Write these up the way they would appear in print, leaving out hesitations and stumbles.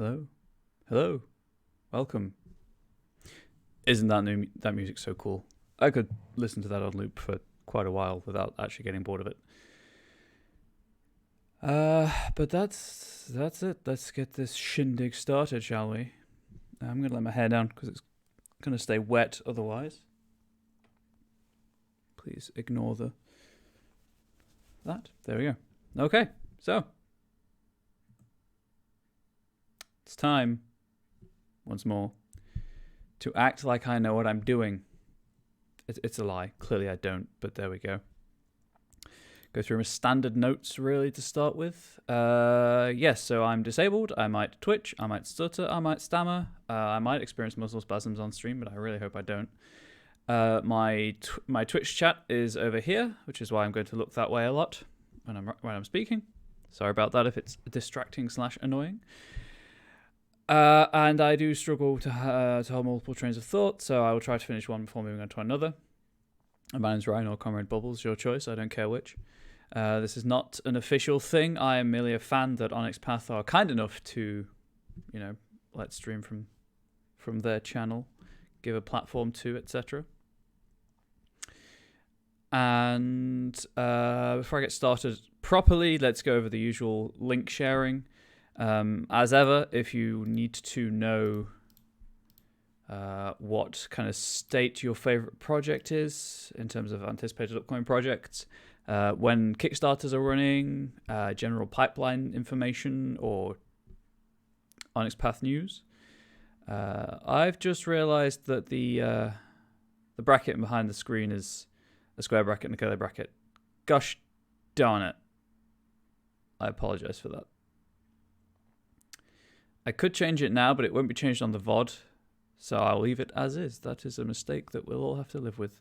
Hello. Hello. Welcome. Isn't that music so cool? I could listen to that on loop for quite a while without actually getting bored of it. But that's it. Let's get this shindig started, shall we? I'm going to let my hair down because it's going to stay wet otherwise. Please ignore that. There we go. Okay, so it's time, once more, to act like I know what I'm doing. It's a lie. Clearly I don't, but there we go. Go through my standard notes, really, to start with. Yes, so I'm disabled. I might twitch. I might stutter. I might stammer. I might experience muscle spasms on stream, but I really hope I don't. My Twitch chat is over here, which is why I'm going to look that way a lot when I'm speaking. Sorry about that if it's distracting / annoying. And I do struggle to hold multiple trains of thought, so I will try to finish one before moving on to another. My name's Ryan or Comrade Bubbles, your choice, I don't care which. This is not an official thing. I am merely a fan that Onyx Path are kind enough to, let stream from their channel, give a platform to, etc. And before I get started properly, let's go over the usual link sharing. As ever, if you need to know what kind of state your favorite project is in terms of anticipated upcoming projects, when Kickstarters are running, general pipeline information, or Onyx Path news, I've just realized that the bracket behind the screen is a square bracket and a curly bracket. Gosh darn it. I apologize for that. I could change it now, but it won't be changed on the VOD, so I'll leave it as is. That is a mistake that we'll all have to live with.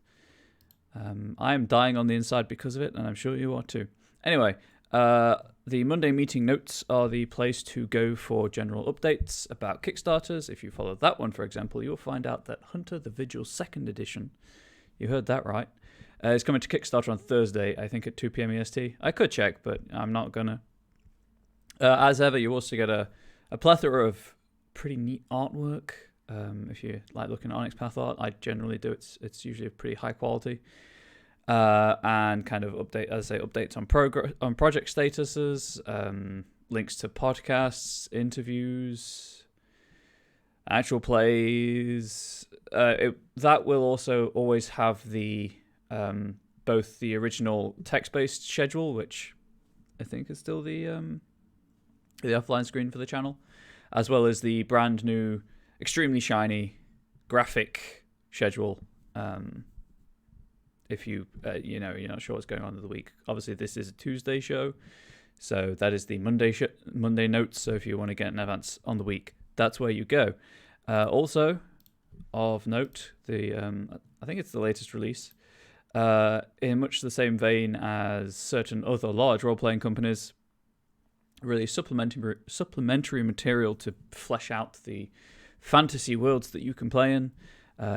I am dying on the inside because of it, and I'm sure you are too. Anyway, the Monday meeting notes are the place to go for general updates about Kickstarters. If you follow that one, for example, you'll find out that Hunter the Vigil 2nd Edition, you heard that right, is coming to Kickstarter on Thursday, I think at 2 p.m. EST. I could check, but I'm not gonna. As ever, you also get a plethora of pretty neat artwork. If you like looking at Onyx Path art, I generally do. It's usually of pretty high quality. And kind of updates on project statuses, links to podcasts, interviews, actual plays. That will also always have the both the original text-based schedule, which I think is still the offline screen for the channel, as well as the brand new, extremely shiny graphic schedule. If you're not sure what's going on in the week, obviously this is a Tuesday show, so that is the Monday notes. So if you want to get an advance on the week, that's where you go. Also, of note, I think it's the latest release. In much the same vein as certain other large role-playing companies, really supplementary material to flesh out the fantasy worlds that you can play in.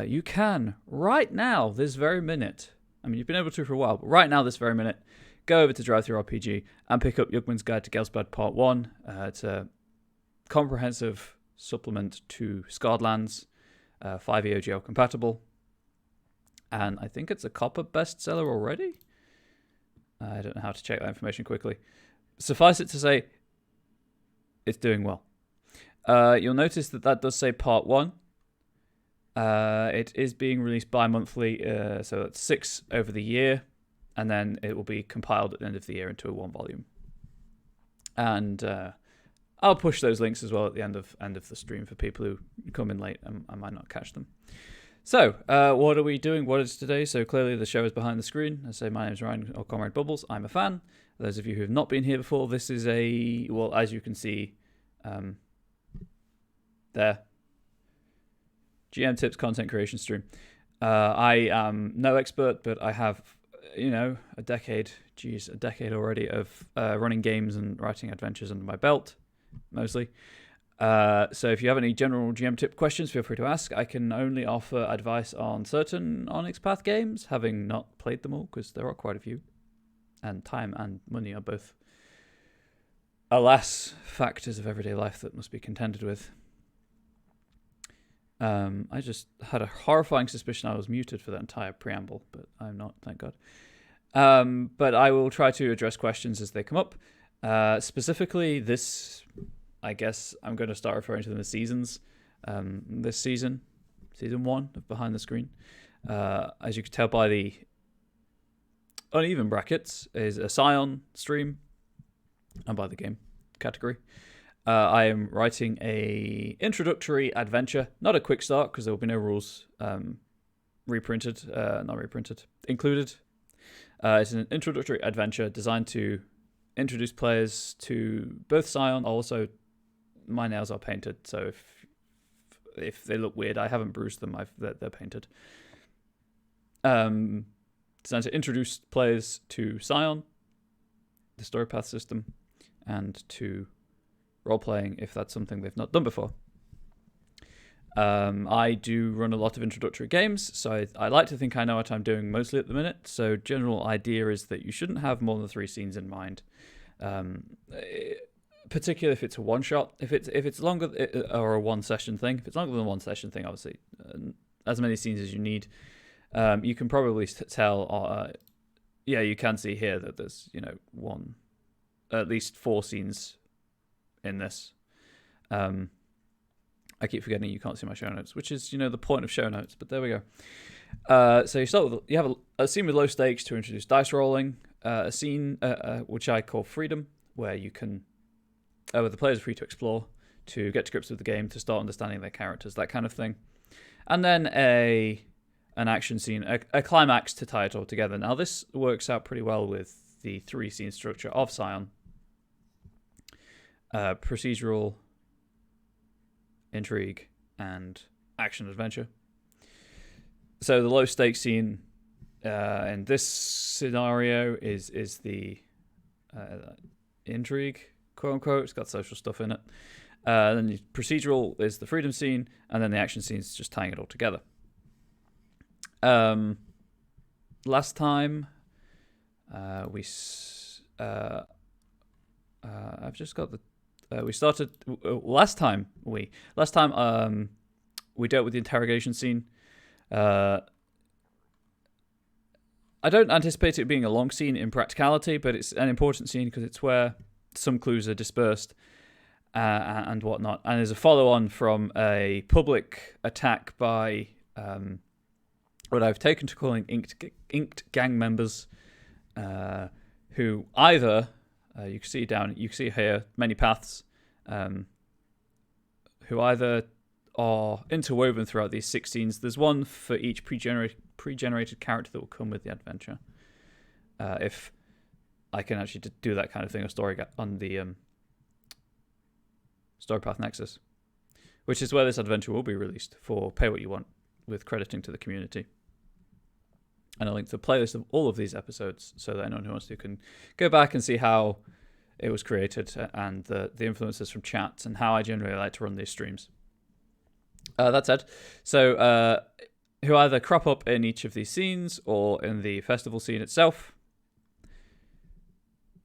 You can, right now, this very minute, I mean, you've been able to for a while, but right now, this very minute, go over to Drive-Thru RPG and pick up Yugman's Guide to Gelsbad Part 1. It's a comprehensive supplement to Scarred Lands, 5 EOGL compatible, and I think it's a copper bestseller already. I don't know how to check that information quickly. Suffice it to say, it's doing well. You'll notice that does say Part 1. It is being released bi-monthly, so that's 6 over the year, and then it will be compiled at the end of the year into a 1 volume. And I'll push those links as well at the end of the stream for people who come in late and I might not catch them. So, what are we doing? What is today? So clearly the show is behind the screen. I say my name is Ryan or Comrade Bubbles. I'm a fan. Those of you who have not been here before, this is as you can see, there, GM Tips content creation stream. I am no expert, but I have, a decade already of running games and writing adventures under my belt, mostly. So if you have any general GM tip questions, feel free to ask. I can only offer advice on certain Onyx Path games, having not played them all, because there are quite a few. And time and money are both alas, factors of everyday life that must be contended with. I just had a horrifying suspicion I was muted for that entire preamble, but I'm not, thank God. But I will try to address questions as they come up. Specifically, this, I guess I'm going to start referring to them as seasons. This season 1 of Behind the Screen, as you can tell by the uneven brackets, is a Scion stream, and by the game category. I am writing a introductory adventure, not a quick start because there will be no rules included. It's an introductory adventure designed to introduce players to both Scion. Also, my nails are painted, so if they look weird, I haven't bruised them. They're painted. Designed to introduce players to Scion, the story path system, and to role-playing if that's something they've not done before. I do run a lot of introductory games, so I like to think I know what I'm doing mostly at the minute. So general idea is that you shouldn't have more than 3 scenes in mind, particularly if it's a one-shot. If it's longer, or a one-session thing. If it's longer than a one-session thing, obviously, as many scenes as you need. You can probably tell. You can see here that there's at least 4 scenes in this. I keep forgetting you can't see my show notes, which is the point of show notes. But there we go. So you have a scene with low stakes to introduce dice rolling. A scene which I call freedom, where you can, where the players are free to explore, to get to grips with the game, to start understanding their characters, that kind of thing. And then an action scene, a climax to tie it all together. Now this works out pretty well with the 3-scene structure of Scion. Procedural, intrigue, and action adventure. So the low stakes scene in this scenario is the intrigue, quote unquote. It's got social stuff in it. Then the procedural is the freedom scene, and then the action scene is just tying it all together. Last time I've just got the. We started last time we dealt with the interrogation scene. I don't anticipate it being a long scene in practicality, but it's an important scene because it's where some clues are dispersed and whatnot. And there's a follow-on from a public attack by what I've taken to calling inked gang members, who either you can see here many paths, who either are interwoven throughout these 6 scenes. There's one for each pre-generated character that will come with the adventure. If I can actually do that kind of thing on the Story Path Nexus, which is where this adventure will be released for pay what you want, with crediting to the community. And a link to the playlist of all of these episodes, so that anyone who wants to can go back and see how it was created and the influences from chat and how I generally like to run these streams. That said, so who either crop up in each of these scenes or in the festival scene itself.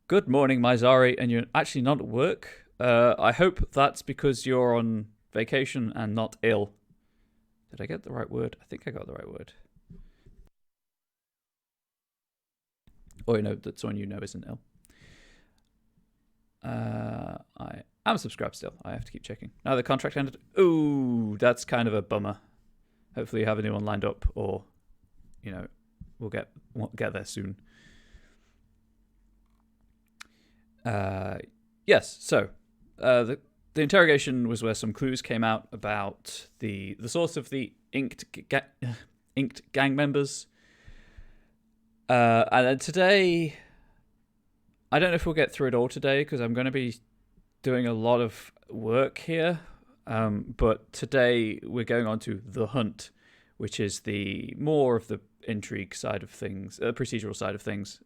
Good morning, Mizari, and you're actually not at work. I hope that's because you're on vacation and not ill. Did I get the right word? I think I got the right word. Or that someone isn't ill. I am subscribed still. I have to keep checking. Now the contract ended. Ooh, that's kind of a bummer. Hopefully you have a new one lined up, or we'll get there soon. Yes. So the interrogation was where some clues came out about the source of the inked gang members. And then today, I don't know if we'll get through it all today because I'm going to be doing a lot of work here. But today we're going on to The Hunt, which is the more of the intrigue side of things, procedural side of things,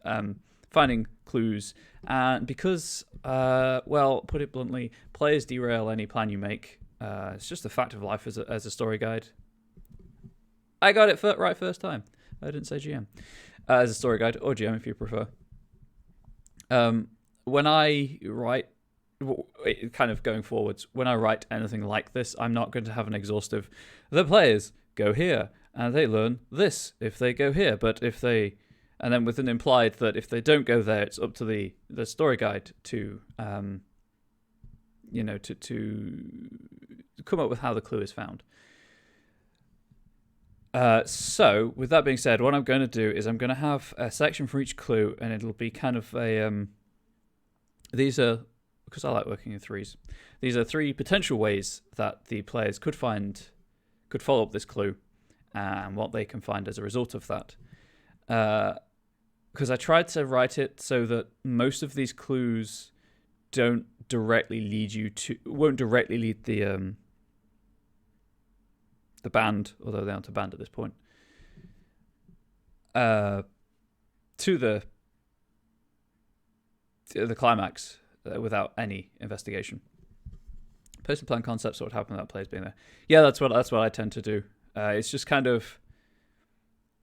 finding clues. And because, put it bluntly, players derail any plan you make. It's just a fact of life as a story guide. I got it right first time. I didn't say GM. As a story guide, or GM if you prefer. When I write kind of going forwards, when I write anything like this, I'm not going to have an exhaustive, the players go here and they learn this if they go here, but if they, and then with an implied that if they don't go there, it's up to the story guide to, to come up with how the clue is found. So, with that being said, what I'm going to do is I'm going to have a section for each clue, and it'll be kind of a, these are, because I like working in threes, these are 3 potential ways that the players could follow up this clue, and what they can find as a result of that. Because I tried to write it so that most of these clues won't directly lead the band, although they aren't a band at this point, to the climax without any investigation. Person plan concepts, what would happen without players being there. Yeah, that's what I tend to do. It's just kind of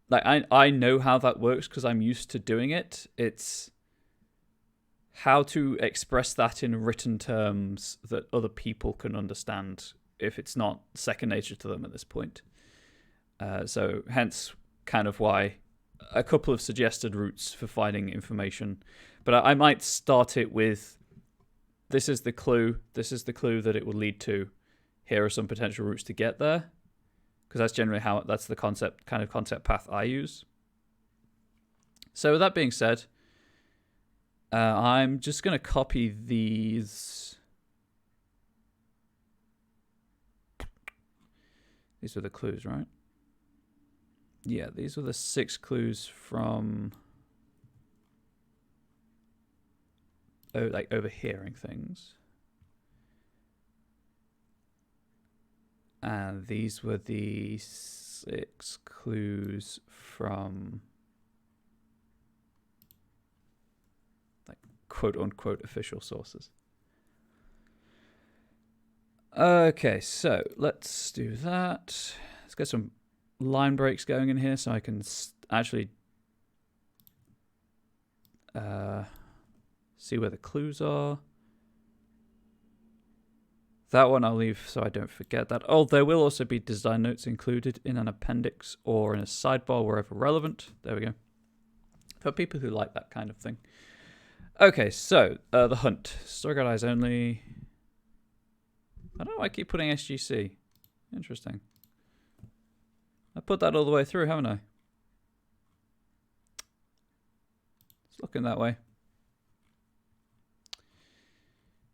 like I know how that works because I'm used to doing it. It's how to express that in written terms that other people can understand if it's not second nature to them at this point. So hence kind of why a couple of suggested routes for finding information. But I might start it with, this is the clue that it will lead to. Here are some potential routes to get there. Because that's generally that's the concept path I use. So with that being said, I'm just going to copy these. These are the clues, right? Yeah, these were the 6 clues from like overhearing things. And these were the 6 clues from like quote unquote official sources. Okay, so let's do that. Let's get some line breaks going in here so I can actually see where the clues are. That one I'll leave so I don't forget that. Oh, there will also be design notes included in an appendix or in a sidebar wherever relevant. There we go. For people who like that kind of thing. Okay, so the hunt. Story guide eyes only. I don't know why I keep putting SGC. Interesting. I put that all the way through, haven't I? It's looking that way.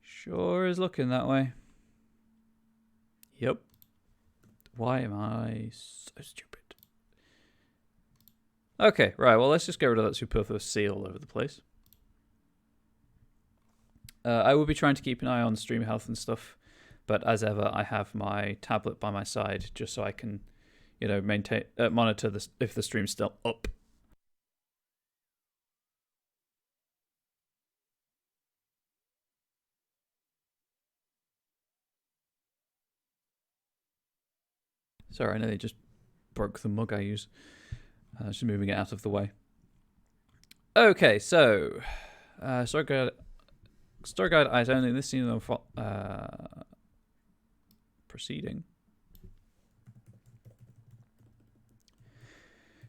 Sure is looking that way. Yep. Why am I so stupid? Okay, right. Well, let's just get rid of that superfluous C all over the place. I will be trying to keep an eye on stream health and stuff, but as ever, I have my tablet by my side just so I can, monitor this if the stream's still up. Sorry, I nearly just broke the mug I use. Just moving it out of the way. Okay, so story guide eyes only. This scene of proceeding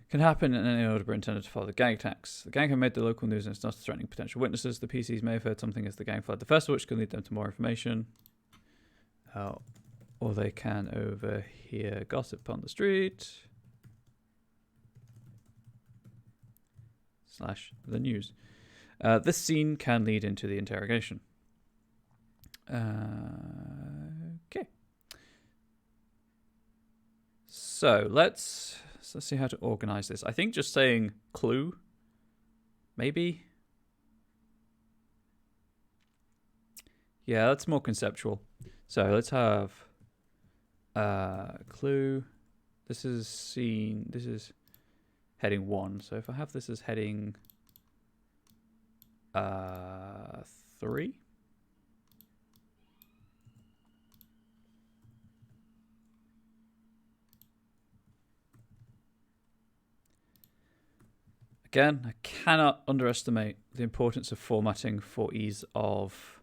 can happen in any order but intended to follow the gang attacks. The gang have made the local news and started threatening potential witnesses. The PCs may have heard something as the gang fled the festival, which can lead them to more information. Or they can overhear gossip on the street. / the news. This scene can lead into the interrogation. Okay. So let's see how to organize this. I think just saying clue, maybe. Yeah, that's more conceptual. So let's have clue. This is scene. This is heading 1. So if I have this as heading 3. Again, I cannot underestimate the importance of formatting for ease of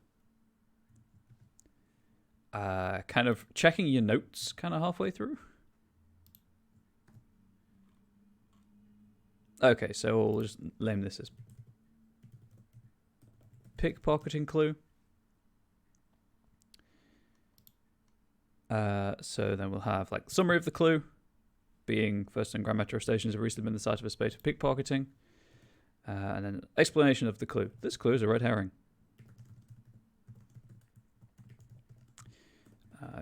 kind of checking your notes kind of halfway through. Okay, so we'll just name this as pickpocketing clue. So then we'll have like summary of the clue, being first and Grand Metro stations have recently been the site of a spate of pickpocketing. And then explanation of the clue. This clue is a red herring.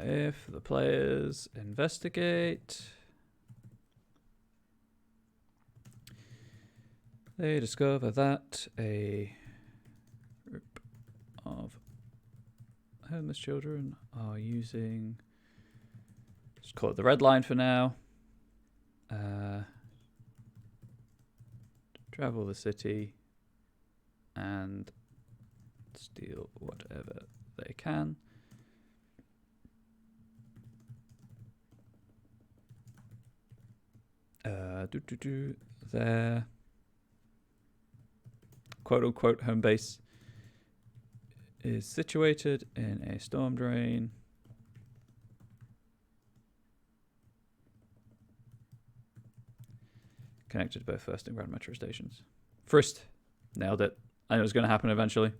If the players investigate, they discover that a group of homeless children are using, let's call it the red line for now, travel the city and steal whatever they can. Their quote-unquote home base is situated in a storm drain connected to both First and Grand Metro stations. First, nailed it. I knew it was going to happen eventually.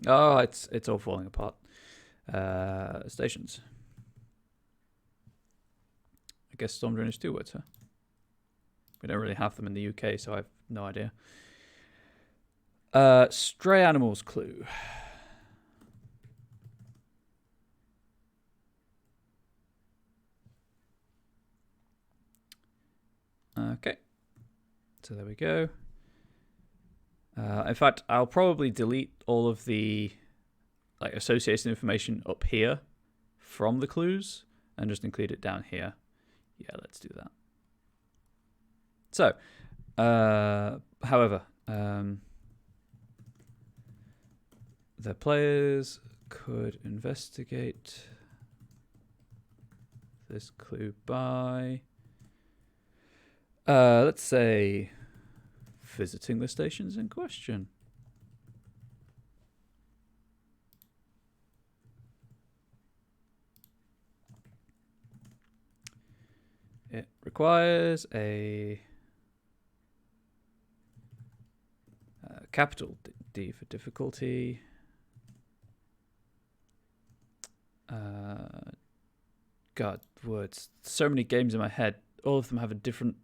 Oh, it's all falling apart. Stations. I guess storm drain is 2 words, huh? We don't really have them in the UK, so I have no idea. Stray animals clue. Okay. So there we go. In fact, I'll probably delete all of the like association information up here from the clues and just include it down here. Yeah, let's do that. So, however, the players could investigate this clue by, let's say, visiting the stations in question. It requires a capital D for difficulty. God, words. So many games in my head. All of them have a different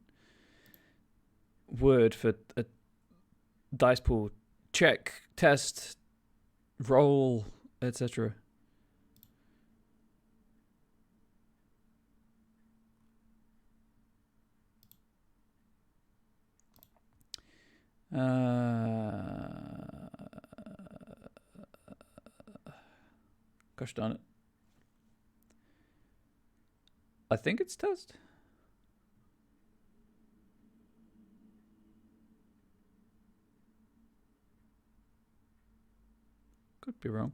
word for a dice pool. Check, test, roll, etc. Gosh darn it. I think it's test. Could be wrong.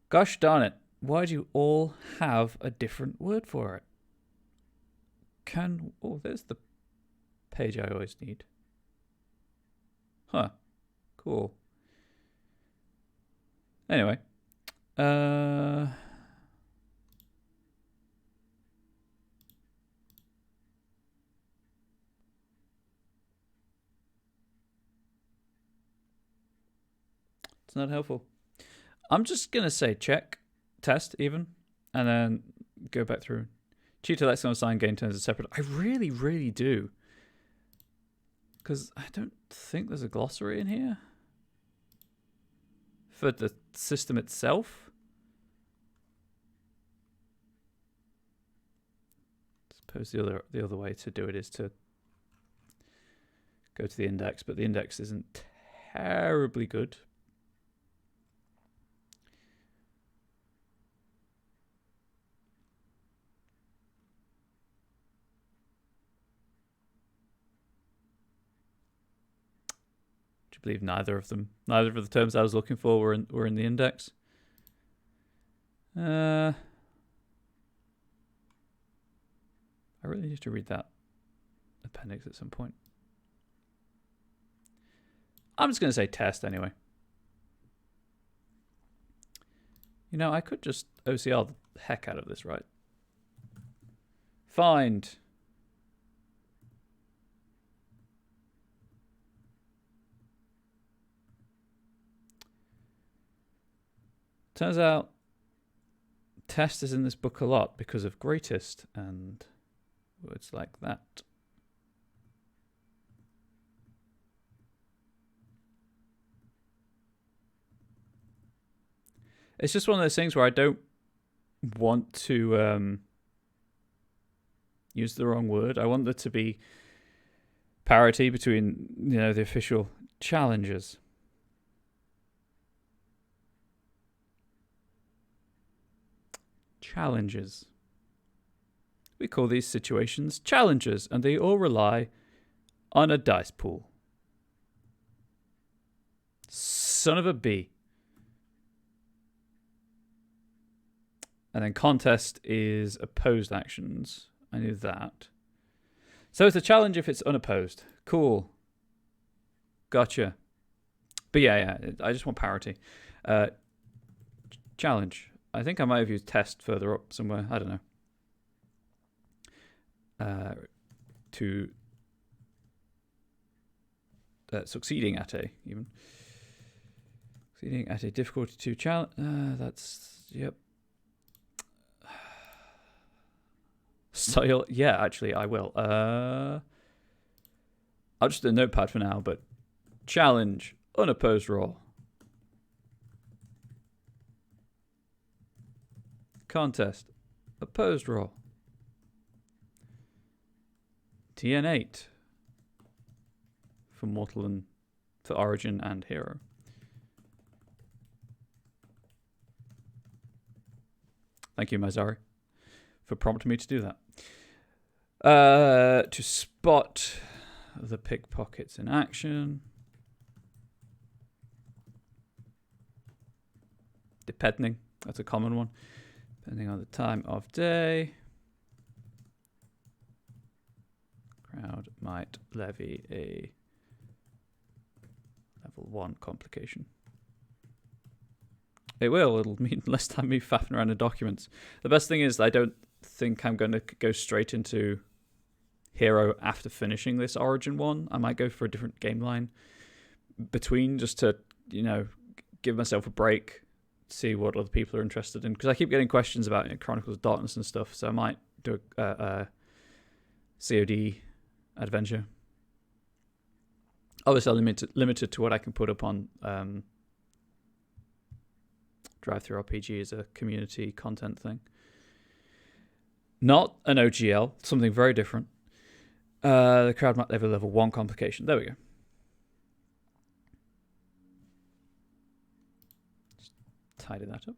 Gosh darn it. Why do you all have a different word for it? Oh, there's the page I always need. Huh. Cool. Anyway. It's not helpful. I'm just going to say check, test even, and then go back through. Cheetah lexicon sign gain turns are separate. I really, really do. Because I don't think there's a glossary in here. For the system itself. I suppose the other way to do it is to go to the index, but the index isn't terribly good. I believe neither of the terms I was looking for were in the index. I really need to read that appendix at some point. I'm just going to say test anyway. You know, I could just OCR the heck out of this, right? Find. Turns out test is in this book a lot because of greatest and words like that. It's just one of those things where I don't want to use the wrong word. I want there to be parity between, you know, the official challenges. Challenges. We call these situations challenges, and they all rely on a dice pool. Son of a bee. And then contest is opposed actions. I knew that. So it's a challenge if it's unopposed. Cool. Gotcha. But yeah, I just want parity. Challenge. I think I might have used test further up somewhere. I don't know. To succeeding at a, even. Succeeding at a difficulty 2 challenge. That's, yep. So yeah, actually, I will. I'll just do a notepad for now, but challenge, unopposed roll. Contest, opposed roll. TN8 for mortal and for origin and hero. Thank you, Mazari, for prompting me to do that. To spot the pickpockets in action. Depending, that's a common one. Depending on the time of day. Crowd might levy a level 1 complication. It will. It'll mean less time me faffing around in documents. The best thing is I don't think I'm going to go straight into hero after finishing this origin one. I might go for a different game line between, just to, you know, give myself a break, see what other people are interested in, because I keep getting questions about, you know, Chronicles of Darkness and stuff, so I might do a COD adventure. Obviously limited to what I can put up on Drive-Thru RPG as a community content thing. Not an OGL, something very different. The crowd might have a level 1 complication. There we go. Just tidy that up.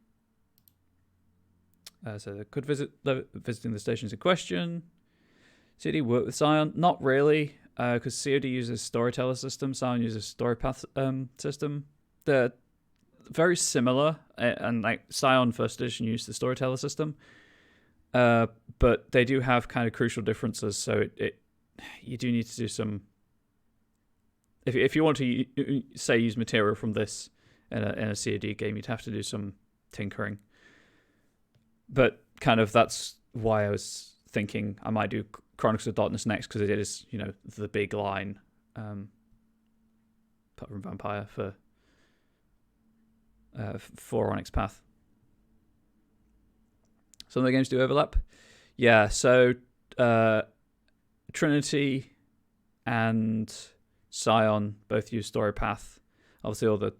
So they could visiting the stations in question. COD work with Scion? Not really, because COD uses storyteller system. Scion uses story path system. They're very similar, and like Scion First Edition used the storyteller system. But they do have kind of crucial differences, so you do need to do some. If you want to say use material from this in a COD game, you'd have to do some tinkering. But kind of that's why I was thinking I might do Chronicles of Darkness next, because it is, you know, the big line, apart from Vampire for Onyx Path. Some of the games do overlap. Yeah, so Trinity and Scion both use Story Path. Obviously, all the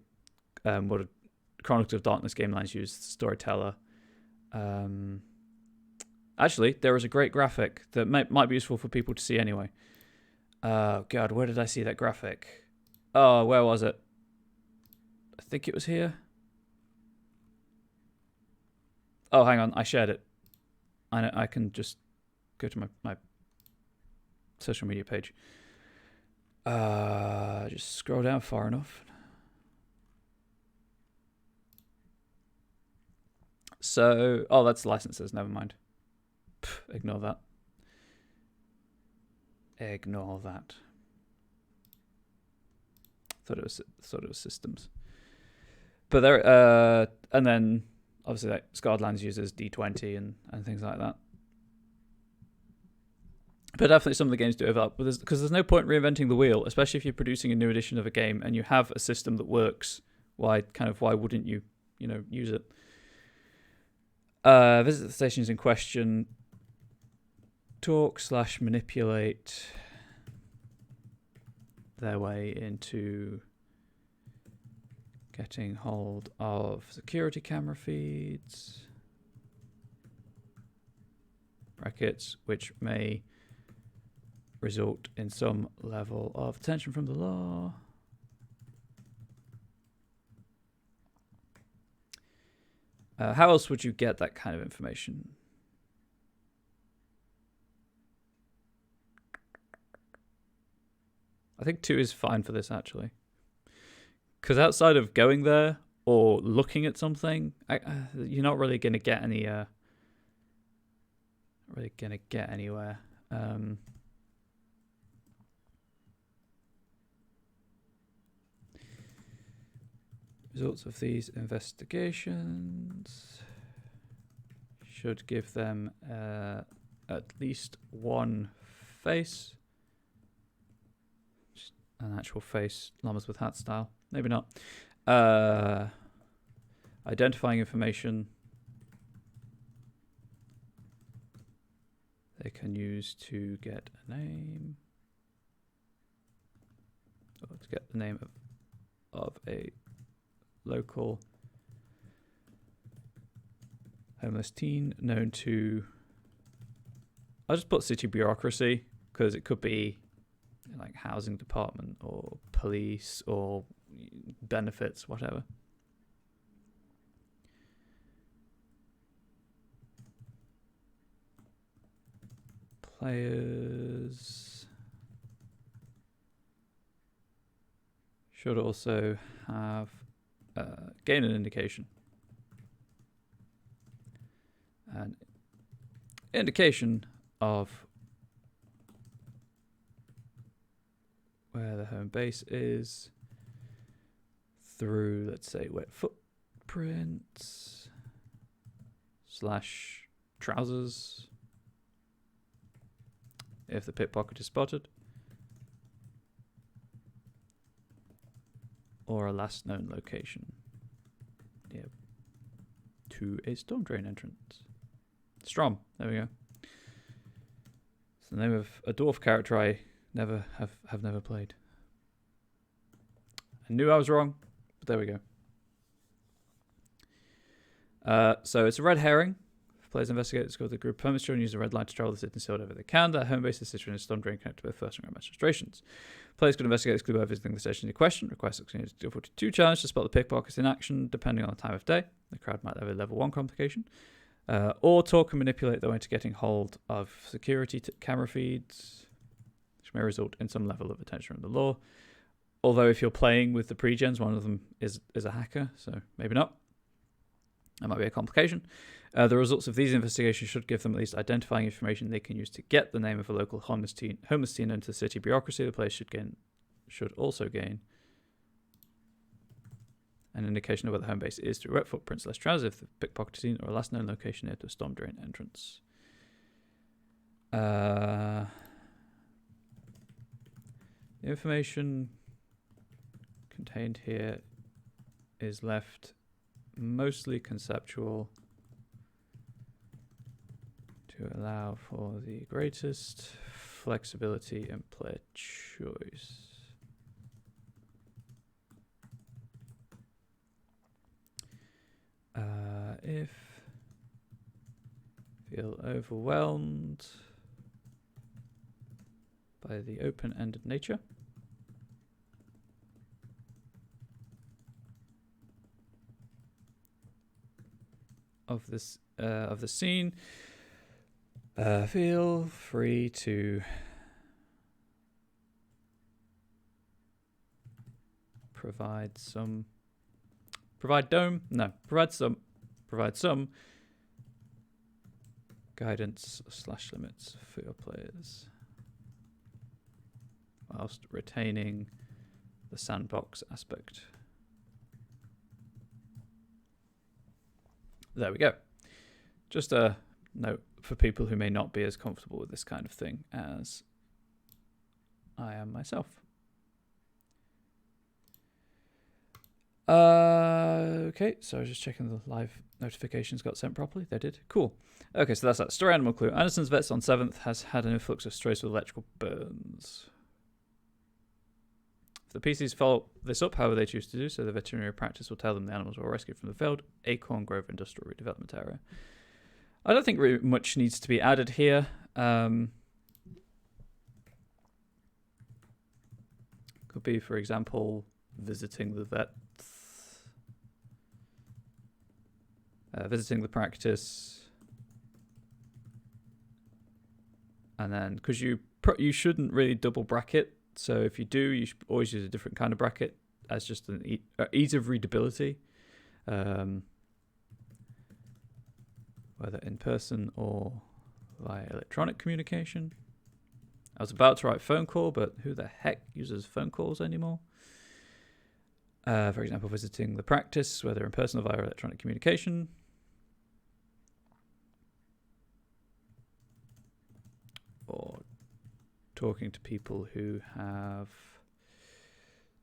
Chronicles of Darkness game lines use Storyteller. Actually, there is a great graphic that might be useful for people to see anyway. Oh, God, where did I see that graphic? Oh, where was it? I think it was here. Oh, hang on, I shared it. I can just go to my social media page. Just scroll down far enough. So, oh, that's licenses, never mind. Ignore that. Ignore that. Thought it was systems. But there, and then obviously like Scarred Lands uses D20 and things like that. But definitely some of the games do overlap, because there's no point reinventing the wheel, especially if you're producing a new edition of a game and you have a system that works. Why wouldn't you use it? Visit the stations in question. Talk/manipulate their way into getting hold of security camera feeds, brackets, which may result in some level of attention from the law. How else would you get that kind of information? I think 2 is fine for this, actually. Because outside of going there or looking at something, you're not really going to get any. Anywhere. Results of these investigations should give them at least one face. Just an actual face, llamas with hat style. Maybe not. Identifying information they can use to get a name. Or to get the name of a local homeless teen known to... I'll just put city bureaucracy, because it could be like housing department or police or benefits, whatever. Players should also have gain an indication. An indication of where the home base is through, let's say, wet footprints / trousers if the pickpocket is spotted, or a last known location to a storm drain entrance. Strom, there we go. It's the name of a dwarf character I have never played. I knew I was wrong, but there we go. So it's a red herring. Players investigate the score of the group permistry and use a red line to travel the city and see whatever they can. That home base is situated in a storm drain connected with first and ground registrations. Players could investigate this clue by visiting the station in question. Request succeeding to 42 challenge to spot the pickpockets in action, depending on the time of day. The crowd might have a level 1 complication. Or talk and manipulate their way to getting hold of security camera feeds, which may result in some level of attention from the law. Although if you're playing with the pre-gens, one of them is a hacker, so maybe not. That might be a complication. The results of these investigations should give them at least identifying information they can use to get the name of a local homeless teen into the city bureaucracy. The players should also gain an indication of where the home base is through wet footprints / trousers if the pickpocket is seen, or a last known location near to a storm drain entrance. The information contained here is left mostly conceptual to allow for the greatest flexibility and player choice. If feel overwhelmed by the open-ended nature of this of the scene, feel free to provide some guidance / limits for your players whilst retaining the sandbox aspect. There we go. Just a note for people who may not be as comfortable with this kind of thing as I am myself. Okay, so I was just checking the live notifications got sent properly. They did. Cool. Okay, so that's that. Story animal clue. Anderson's vets on 7th has had an influx of strays with electrical burns. If the PCs follow this up, however they choose to do so, the veterinary practice will tell them the animals were rescued from the failed Acorn Grove Industrial Redevelopment Area. I don't think really much needs to be added here. Could be, for example, visiting the vet. Visiting the practice, and then because you shouldn't really double bracket, so if you do, you should always use a different kind of bracket as just an ease of readability, whether in person or via electronic communication. I was about to write phone call, but who the heck uses phone calls anymore? For example, visiting the practice, whether in person or via electronic communication. Or talking to people who have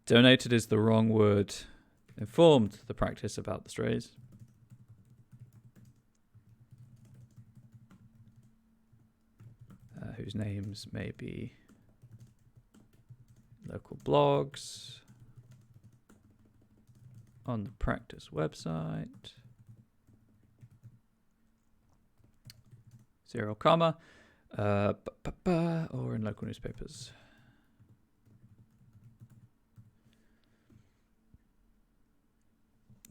donated is the wrong word. Informed the practice about the strays. Whose names may be local blogs on the practice website. 0, comma. Or in local newspapers.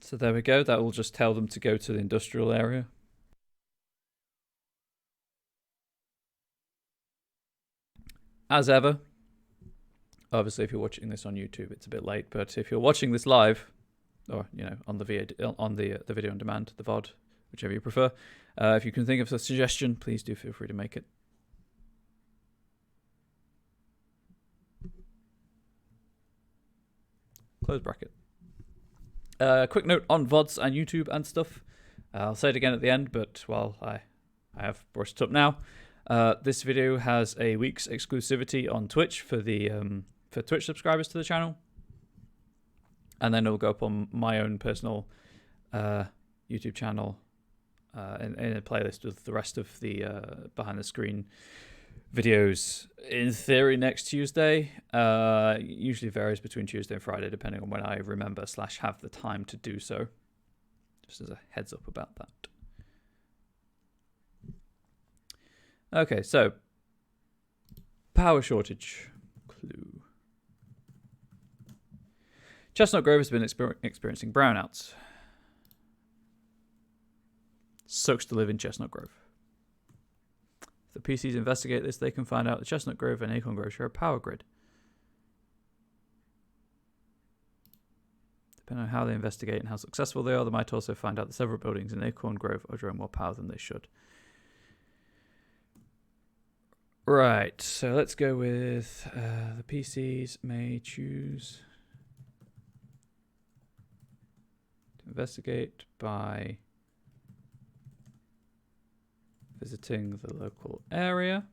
So there we go. That will just tell them to go to the industrial area. As ever, obviously, if you're watching this on YouTube, it's a bit late. But if you're watching this live, or on the video on demand, the VOD, whichever you prefer, if you can think of a suggestion, please do feel free to make it. Close bracket. Quick note on VODs and YouTube and stuff. I'll say it again at the end, but while I have brushed it up now, this video has a week's exclusivity on Twitch for the for Twitch subscribers to the channel, and then it'll go up on my own personal YouTube channel in a playlist with the rest of the behind the screen videos, in theory, next Tuesday. Usually varies between Tuesday and Friday, depending on when I remember / have the time to do so. Just as a heads up about that. Okay, so power shortage clue. Chestnut Grove has been experiencing brownouts. Sucks to live in Chestnut Grove. If the PCs investigate this, they can find out that Chestnut Grove and Acorn Grove share a power grid. Depending on how they investigate and how successful they are, they might also find out that several buildings in Acorn Grove are drawing more power than they should. Right, so let's go with the PCs may choose to investigate by visiting the local area.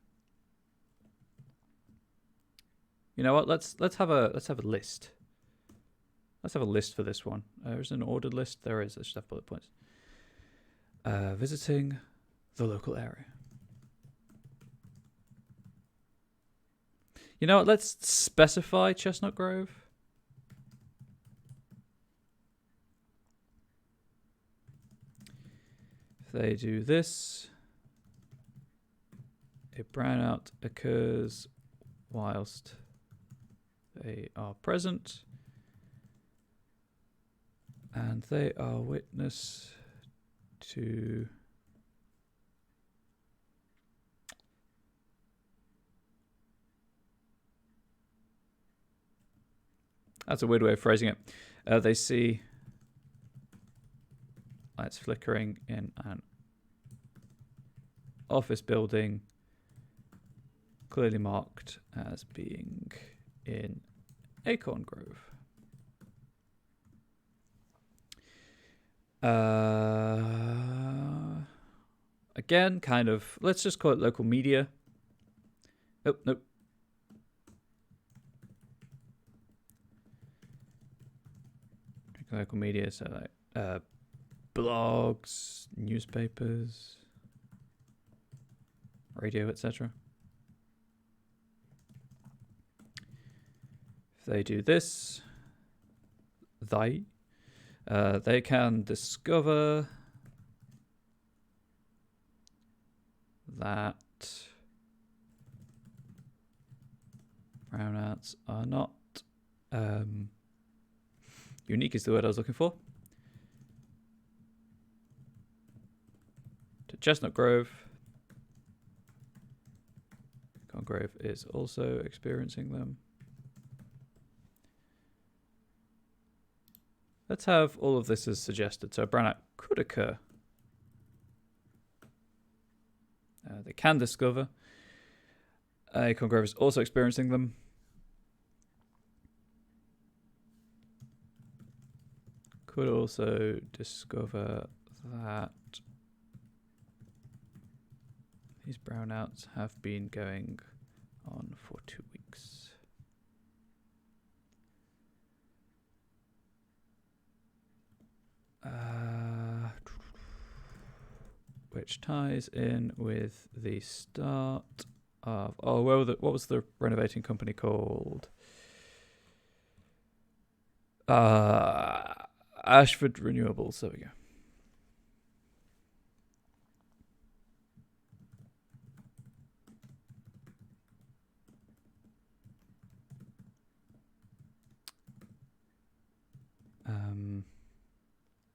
You know what? Let's have a list. Let's have a list for this one. There's an ordered list. There is. Let's just have bullet points. Visiting the local area. You know what? Let's specify Chestnut Grove. If they do this, a brownout occurs whilst they are present, and they are witness to that's a weird way of phrasing it. They see lights flickering in an office building clearly marked as being in Acorn Grove. Again, kind of, let's just call it local media. Oh, nope. Local media, so like blogs, newspapers, radio, etc. If they do this, they can discover that brownouts are not unique is the word I was looking for. To Chestnut Grove. Acorn Grove is also experiencing them. Let's have all of this as suggested. So a brownout could occur. They can discover. Acorn Grove is also experiencing them. Could also discover that these brownouts have been going on for 2 weeks. Which ties in with the start of... Oh, well, what was the renovating company called? Ashford Renewables. There we go.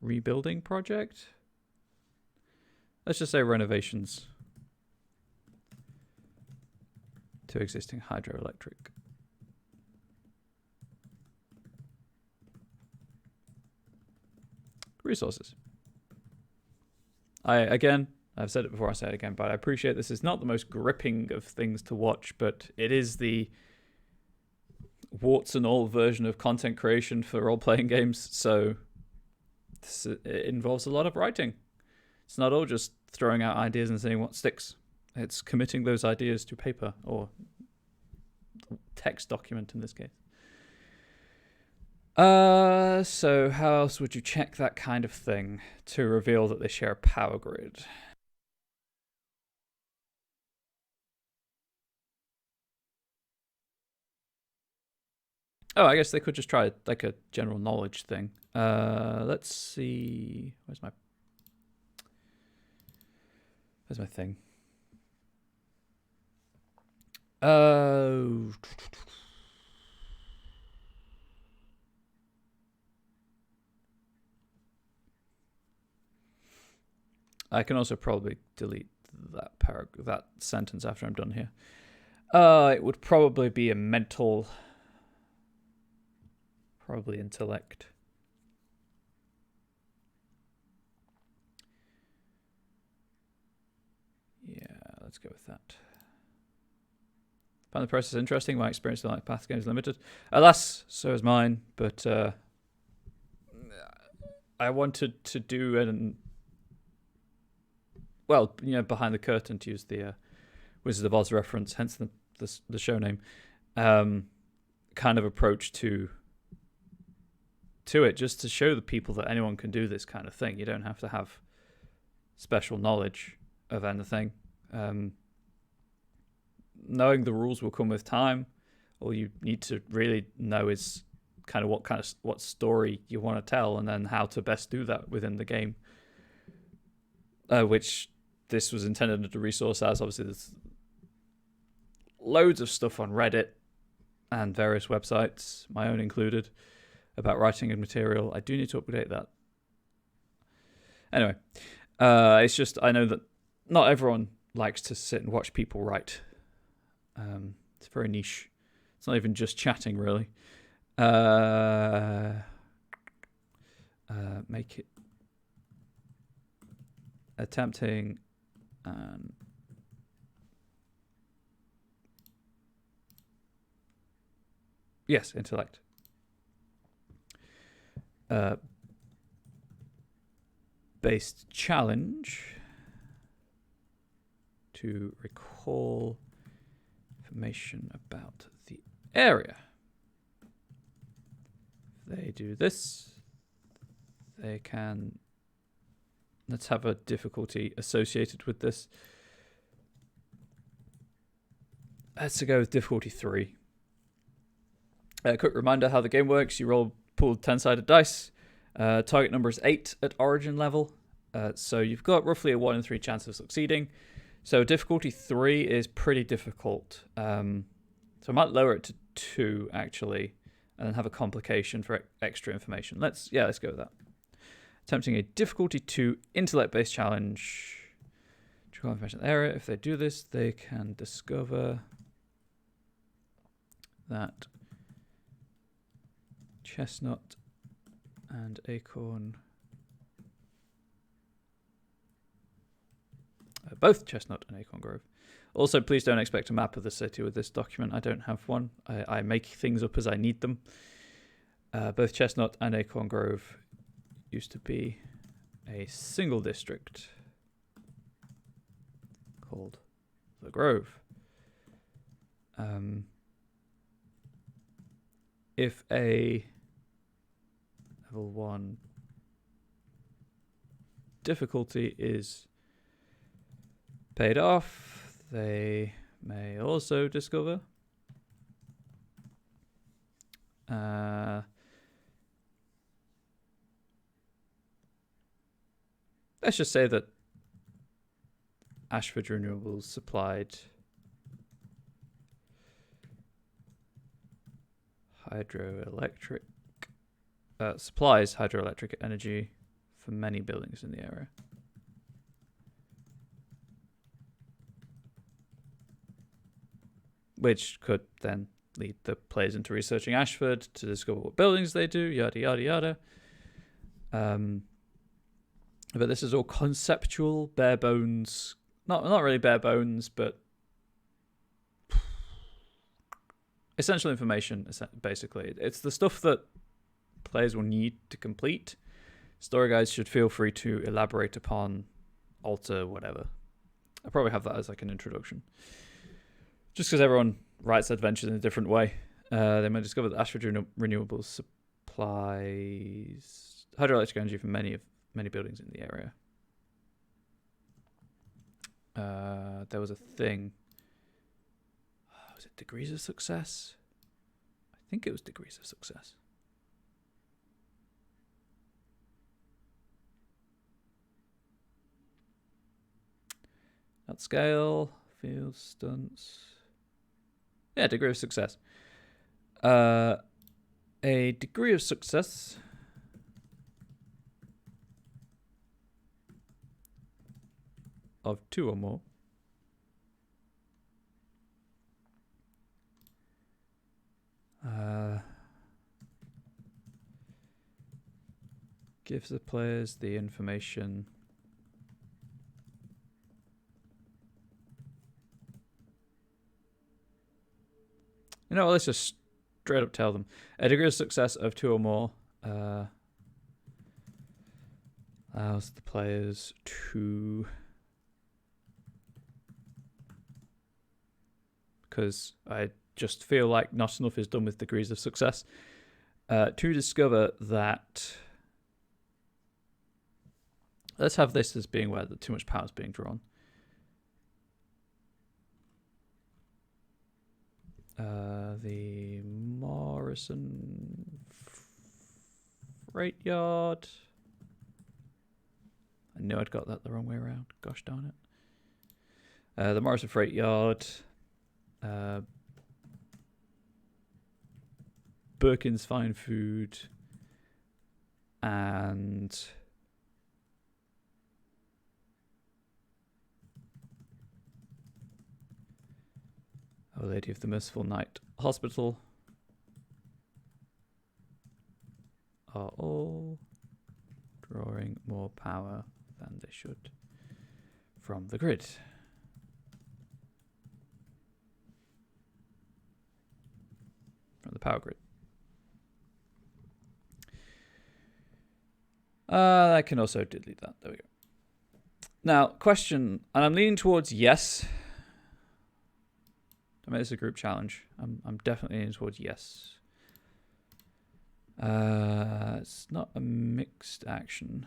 Rebuilding project. Let's just say renovations to existing hydroelectric. Resources. I've said it before, I say it again, but I appreciate this is not the most gripping of things to watch, but it is the warts and all version of content creation for role-playing games, so it involves a lot of writing. It's not all just throwing out ideas and seeing what sticks. It's committing those ideas to paper, or text document in this case. So how else would you check that kind of thing to reveal that they share a power grid? Oh, I guess they could just try like a general knowledge thing. Let's see. Where's my thing? Oh. I can also probably delete that sentence after I'm done here. It would probably be a mental, probably intellect. Yeah, let's go with that. Find the process interesting. My experience with Onyx Path games is limited. Alas, so is mine. But I wanted to do behind the curtain, to use the Wizard of Oz reference, hence the show name, kind of approach to it, just to show the people that anyone can do this kind of thing. You don't have to have special knowledge of anything. Knowing the rules will come with time. All you need to really know is kind of what story you want to tell, and then how to best do that within the game. Which this was intended as a resource as. Obviously, there's loads of stuff on Reddit and various websites, my own included, about writing and material. I do need to update that. Anyway, it's just, I know that not everyone likes to sit and watch people write. It's very niche. It's not even just chatting, really. Make it attempting and Yes, intellect. Based challenge to recall information about the area. If they do this, they can... Let's have a difficulty associated with this. Let's go with difficulty 3. A quick reminder how the game works. You roll pooled 10-sided dice. Target number is 8 at origin level. So you've got roughly a 1 in 3 chance of succeeding. So difficulty 3 is pretty difficult. So I might lower it to 2, actually, and then have a complication for extra information. Let's go with that. Attempting a difficulty 2 intellect-based challenge. To recall information in the area. If they do this, they can discover that chestnut and acorn, both chestnut and acorn grove. Also, please don't expect a map of the city with this document. I don't have one. I make things up as I need them. Both chestnut and acorn grove used to be a single district called the Grove. If a level 1 difficulty is paid off, they may also discover let's just say that Ashford Renewables supplies hydroelectric energy for many buildings in the area. Which could then lead the players into researching Ashford to discover what buildings they do, yada, yada, yada. But this is all conceptual, bare bones. Not really bare bones, but essential information, basically. It's the stuff that players will need to complete. Story guides should feel free to elaborate upon, alter, whatever. I'll probably have that as like an introduction. Just because everyone writes adventures in a different way. They may discover that Ashford Renewables supplies hydroelectric energy for many buildings in the area. There was a thing. Was it degrees of success? I think it was degrees of success. Not scale, field stunts. Yeah, degree of success. A degree of success of 2 or more gives the players the information let's just straight up tell them. A degree of success of 2 or more allows the players to, because I just feel like not enough is done with degrees of success, to discover that, let's have this as being where too much power is being drawn. The Morrison Freight Yard. I knew I'd got that the wrong way around. Gosh darn it. The Morrison Freight Yard. Birkin's Fine Food. And Our Lady of the Merciful Night Hospital are all drawing more power than they should from the grid. From the power grid. I can also delete that. There we go. Now, question, and I'm leaning towards yes. I mean, it's a group challenge. I'm definitely leaning towards yes. It's not a mixed action.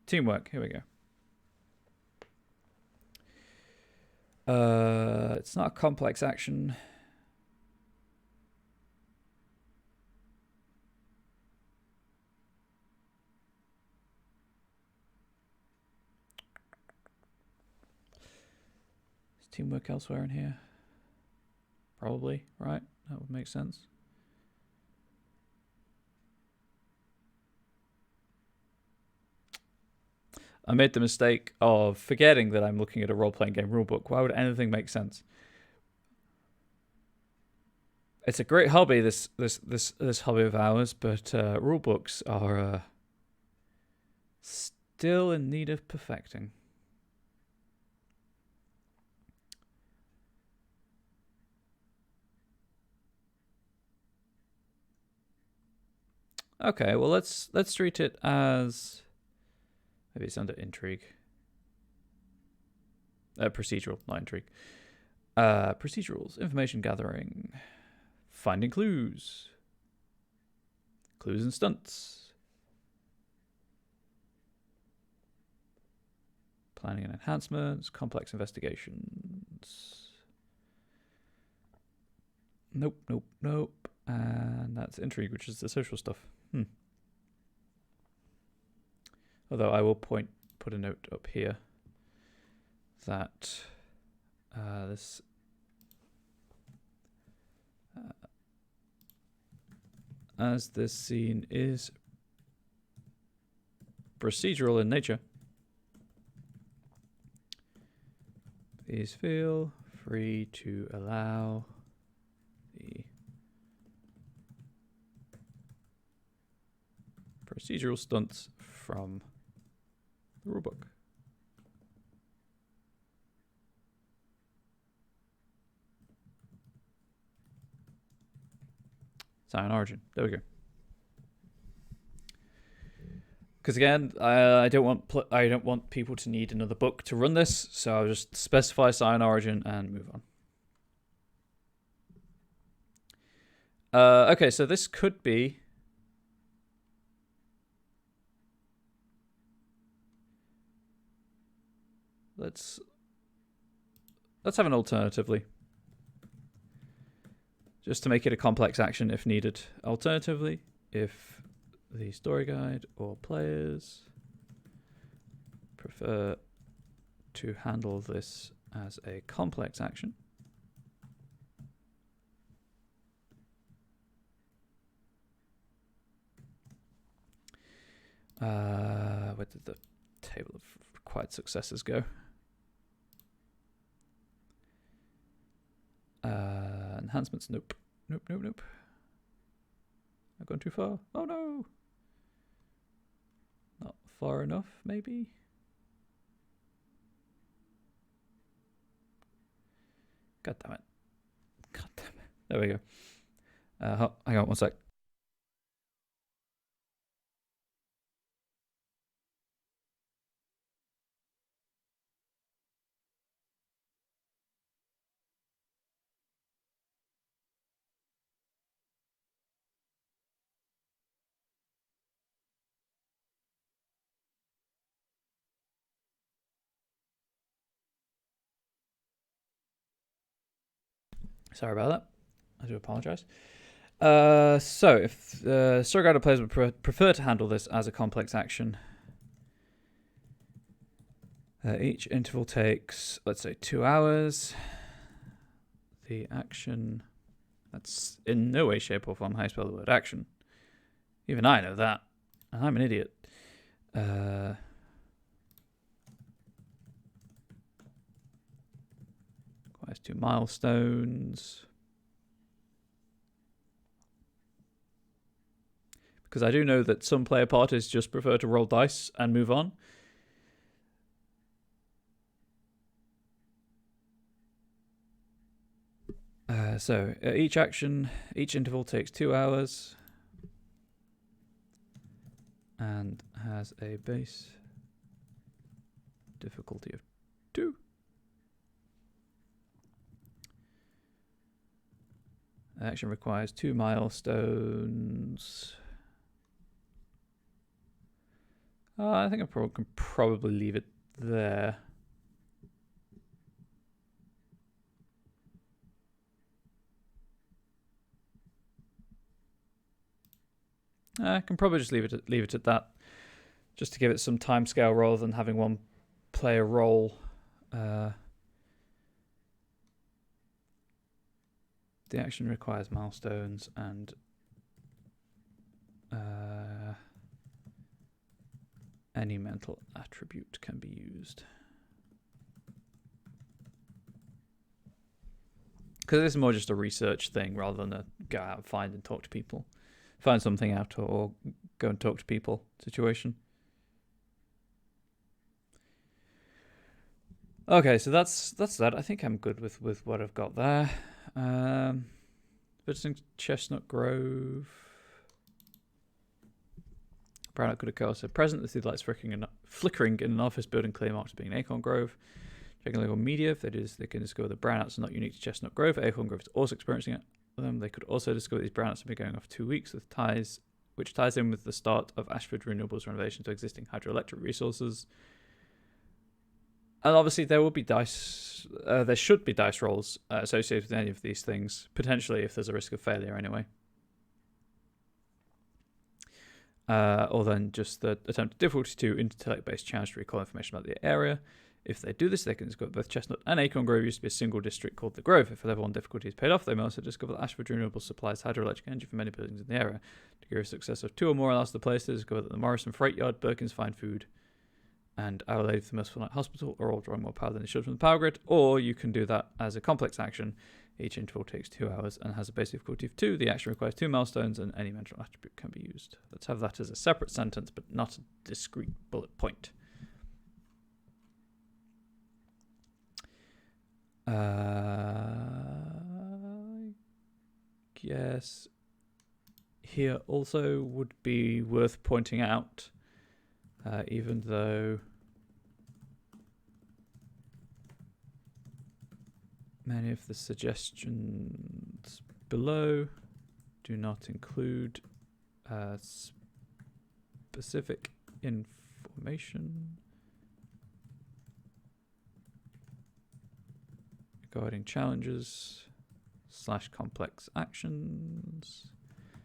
Teamwork. Here we go. It's not a complex action. Is teamwork elsewhere in here? Probably, right? That would make sense. I made the mistake of forgetting that I'm looking at a role-playing game rulebook. Why would anything make sense? It's a great hobby, this hobby of ours, but rulebooks are still in need of perfecting. Okay, well let's treat it as maybe it's under intrigue. Procedural, not intrigue. Procedurals, information gathering, finding clues, clues and stunts, planning and enhancements, complex investigations. Nope. And that's intrigue, which is the social stuff. Although I will put a note up here that this as this scene is procedural in nature, please feel free to allow the procedural stunts from the rulebook. Scion origin. There we go. Because again, I don't want people to need another book to run this, so I'll just specify Scion origin and move on. Okay, so this could be. Let's have an alternatively. Just to make it a complex action if needed. Alternatively, if the story guide or players prefer to handle this as a complex action, where did the table of required successes go? Enhancements, nope. I've gone too far. Oh no! Not far enough, maybe? God damn it. There we go. Hang on one sec. Sorry about that. I do apologize. So, if story guide players would prefer to handle this as a complex action, each interval takes, let's say, 2 hours. The action, that's in no way, shape, or form how you spell the word action. Even I know that, and I'm an idiot. Requires 2 milestones. Because I do know that some player parties just prefer to roll dice and move on. So each interval takes 2 hours and has a base difficulty of 2. Action requires 2 milestones. I think I can probably leave it there. I can probably just leave it at that, just to give it some timescale rather than having one player roll. The action requires milestones and any mental attribute can be used. Because this is more just a research thing rather than a go out and find and talk to people. Find something out or go and talk to people situation. Okay, so that's that. I think I'm good with what I've got there. Visiting Chestnut Grove. Brownout could occur. So present, the city lights flickering in an office building clear marked as being an acorn grove. Checking local media, if they can discover the brownouts are not unique to Chestnut Grove. Acorn Grove is also experiencing it. They could also discover these brownouts have been going off 2 weeks, which ties in with the start of Ashford Renewables renovation to existing hydroelectric resources. And obviously there will be dice. There should be dice rolls associated with any of these things, potentially if there's a risk of failure anyway. Or then just the attempted difficulty 2 intellect-based challenge to recall information about the area. If they do this, they can discover both Chestnut and Acorn Grove used to be a single district called the Grove. If level 1 difficulty is paid off, they may also discover that Ashford Renewables supplies hydroelectric energy for many buildings in the area. Degree of success of 2 or more allows the players to discover that the Morrison Freight Yard, Birkin's Fine Food, and Our Lady of the Merciful Night Hospital are all drawing more power than they should from the power grid. Or you can do that as a complex action. Each interval takes 2 hours and has a base difficulty of 2. The action requires 2 milestones and any mental attribute can be used. Let's have that as a separate sentence, but not a discrete bullet point. I guess here also would be worth pointing out, even though many of the suggestions below do not include specific information regarding challenges / complex actions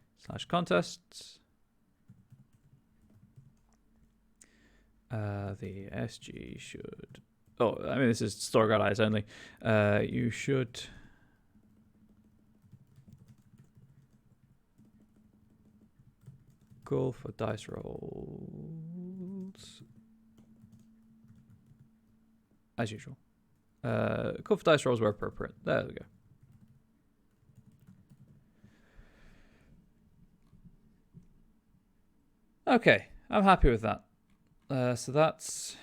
/ contests. The SG should... Oh, I mean, this is story guide eyes only. You should... call for dice rolls as usual. Call for dice rolls where appropriate. There we go. Okay, I'm happy with that. So that's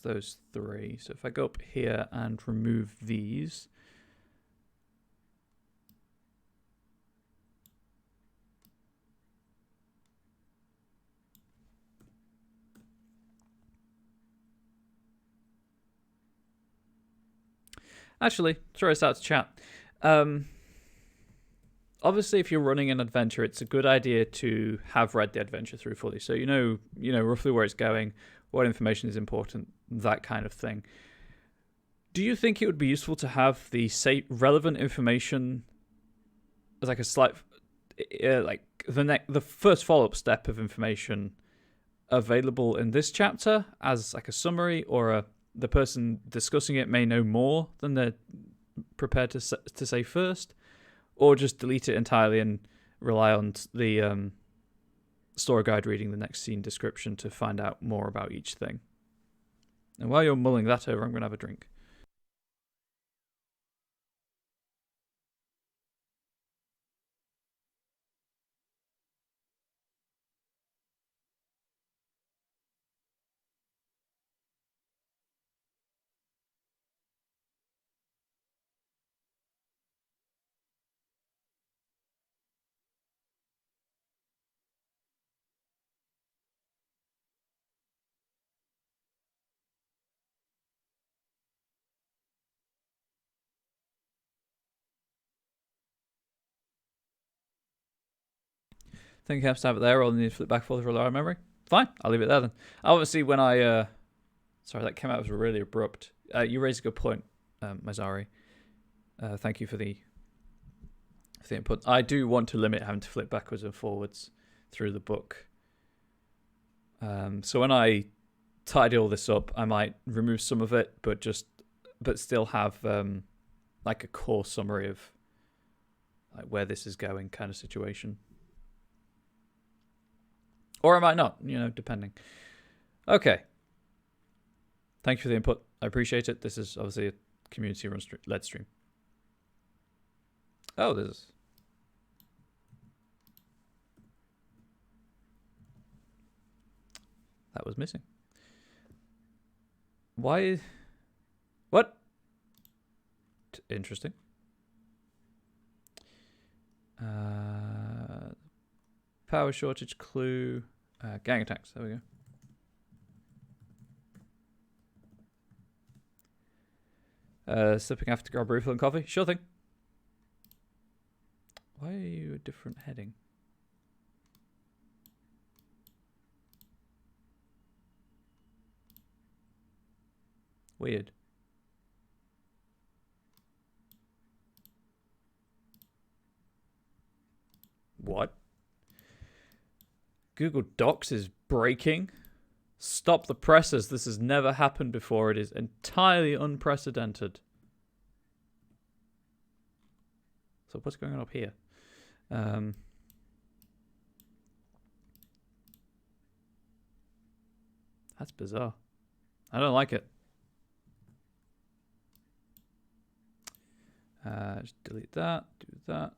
those 3. So if I go up here and remove these, actually, throw us out to chat. Obviously, if you're running an adventure, it's a good idea to have read the adventure through fully, so you know roughly where it's going, what information is important, that kind of thing. Do you think it would be useful to have the relevant information as like a slight, like the first follow-up step of information available in this chapter as like a summary, or the person discussing it may know more than they're prepared to say first? Or just delete it entirely and rely on the story guide reading the next scene description to find out more about each thing. And while you're mulling that over, I'm going to have a drink. think I have to have it there, or need to flip back for the reliable memory. Fine, I'll leave it there then. Obviously, when I sorry, that came out as really abrupt. You raised a good point, Mazari. Thank you for the input. I do want to limit having to flip backwards and forwards through the book. So when I tidy all this up, I might remove some of it, but still have like a core summary of like where this is going kind of situation. Or I might not, depending. Okay. Thank you for the input. I appreciate it. This is obviously a community-led stream. Oh, there's... That was missing. Why? What? Interesting. Power shortage clue. Gang attacks. There we go. Slipping after grab a refill and coffee. Sure thing. Why are you a different heading? Weird. What? Google Docs is breaking. Stop the presses. This has never happened before. It is entirely unprecedented. So what's going on up here? That's bizarre. I don't like it. Just delete that. Do that.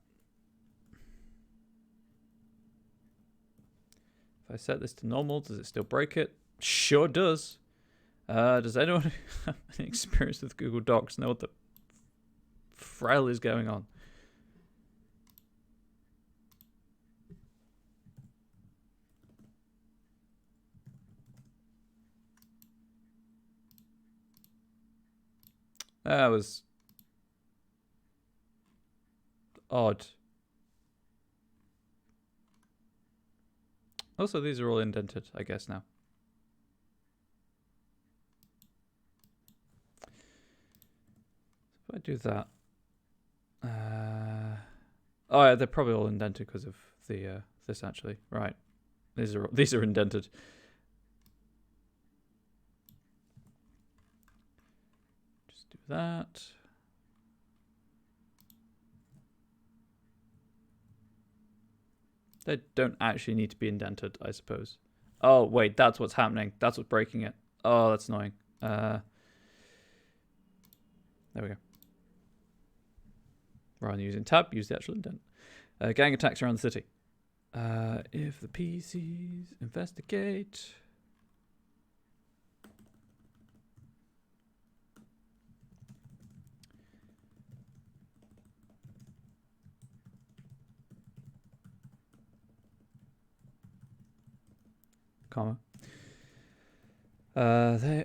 If I set this to normal, does it still break it? Sure does. Does anyone have any experience with Google Docs know what the frell is going on? That was odd. Also, these are all indented, I guess, now. If I do that... oh, yeah, they're probably all indented because of the this, actually. Right. These are indented. Just do that. They don't actually need to be indented, I suppose. Oh, wait, that's what's happening. That's what's breaking it. Oh, that's annoying. There we go. Rather than using tab, use the actual indent. Gang attacks around the city. If the PCs investigate... comma. They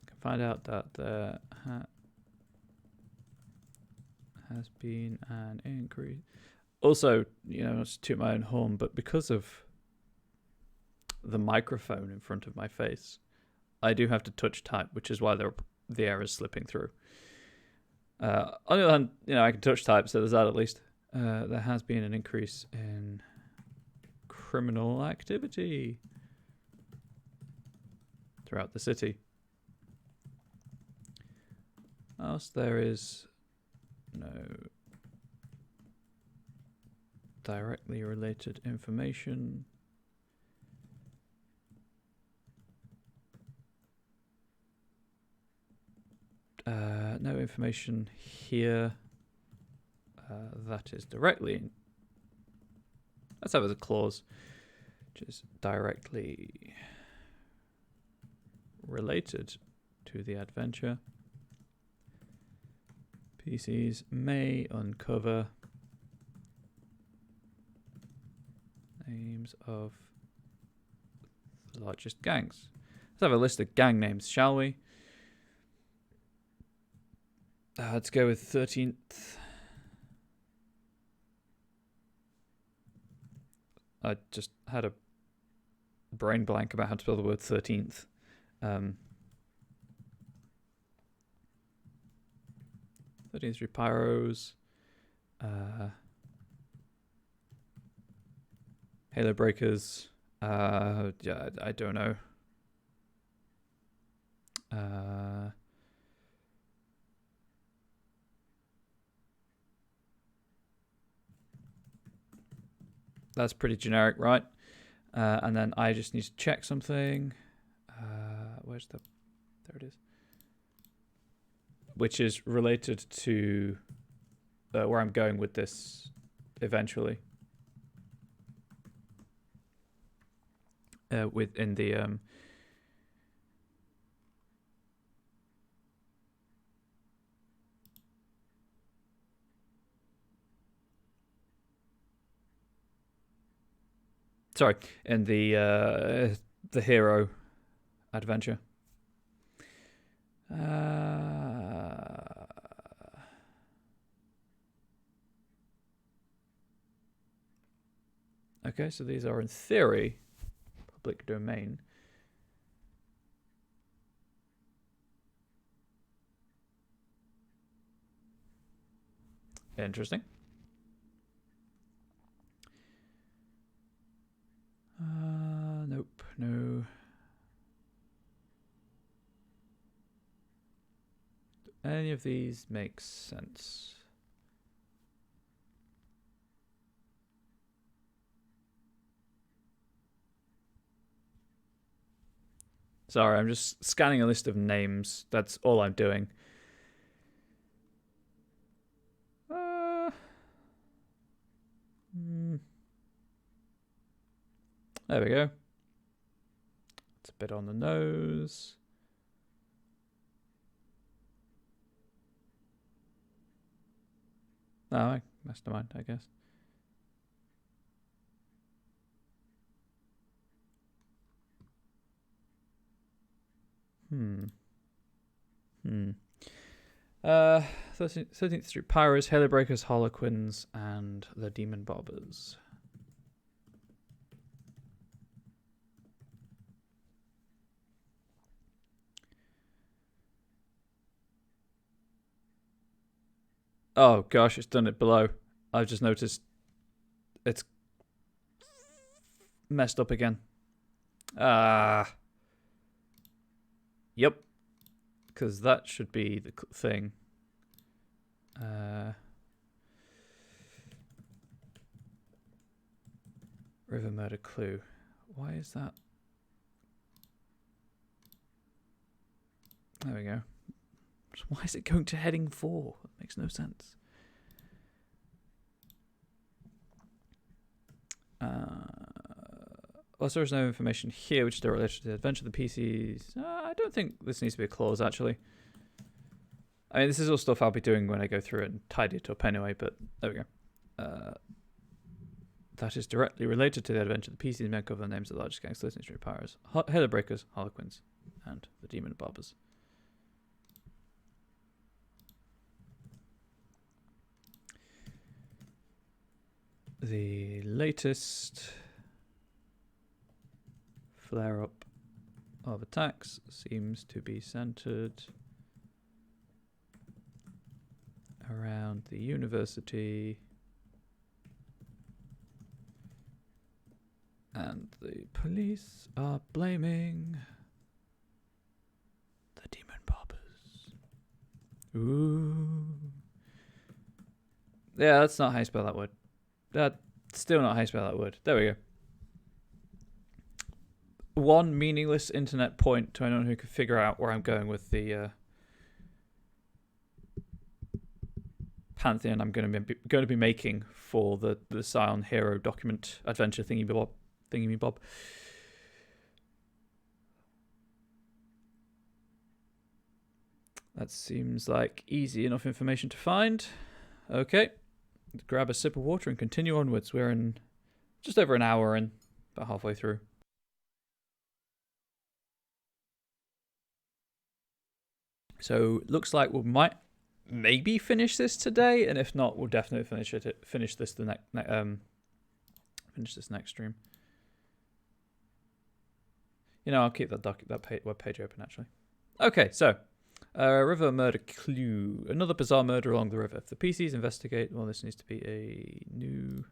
can find out that there has been an increase. Also, not to toot my own horn, but because of the microphone in front of my face, I do have to touch type, which is why the error's slipping through. On the other hand, I can touch type, so there's that at least. There has been an increase in criminal activity throughout the city. Whilst there is no directly related information, no information here that is directly... Let's have it as a clause, which is directly related to the adventure. PCs may uncover names of the largest gangs. Let's have a list of gang names, shall we? Let's go with 13th. I just had a brain blank about how to spell the word 13th. 13th Pyros. Halo Breakers. Yeah, I don't know. That's pretty generic, right? And then I just need to check something. Where's the... There it is. Which is related to where I'm going with this eventually. Within the... Sorry, in the hero adventure. Okay, so these are in theory public domain. Interesting. Nope, no. Do any of these make sense? Sorry, I'm just scanning a list of names. That's all I'm doing. There we go. It's a bit on the nose. Oh, mastermind, I guess. Hmm. 13th Street Pyros, Halo Breakers, Harlequins, and the Demon Bobbers. Oh gosh, it's done it below. I've just noticed it's messed up again. Yep. Because that should be the thing. River Murder Clue. Why is that? There we go. Why is it going to heading 4? That makes no sense. Also, there's no information here which is related to the adventure of the PCs. I don't think this needs to be a clause, actually. I mean, this is all stuff I'll be doing when I go through it and tidy it up anyway, but there we go. That is directly related to the adventure of the PCs may cover the names of the largest gangs, 13th Street Pyros, Halo Breakers, Harlequins, and the Demon Bobbers. The latest flare-up of attacks seems to be centered around the university and the police are blaming the Demon Bobbers. Ooh. Yeah, that's not how you spell that word. That's still not how you spell that word. There we go. One meaningless internet point to anyone who can figure out where I'm going with the pantheon I'm going to be making for the Scion hero document adventure thingy bob. That seems like easy enough information to find. Okay, grab a sip of water and continue onwards. We're in just over an hour in, about halfway through. So looks like we might maybe finish this today, and if not, we'll definitely finish this the Finish this next stream. You know, I'll keep that web page open, actually. Okay, so, river murder clue. Another bizarre murder along the river. If the PCs investigate... Well, this needs to be a new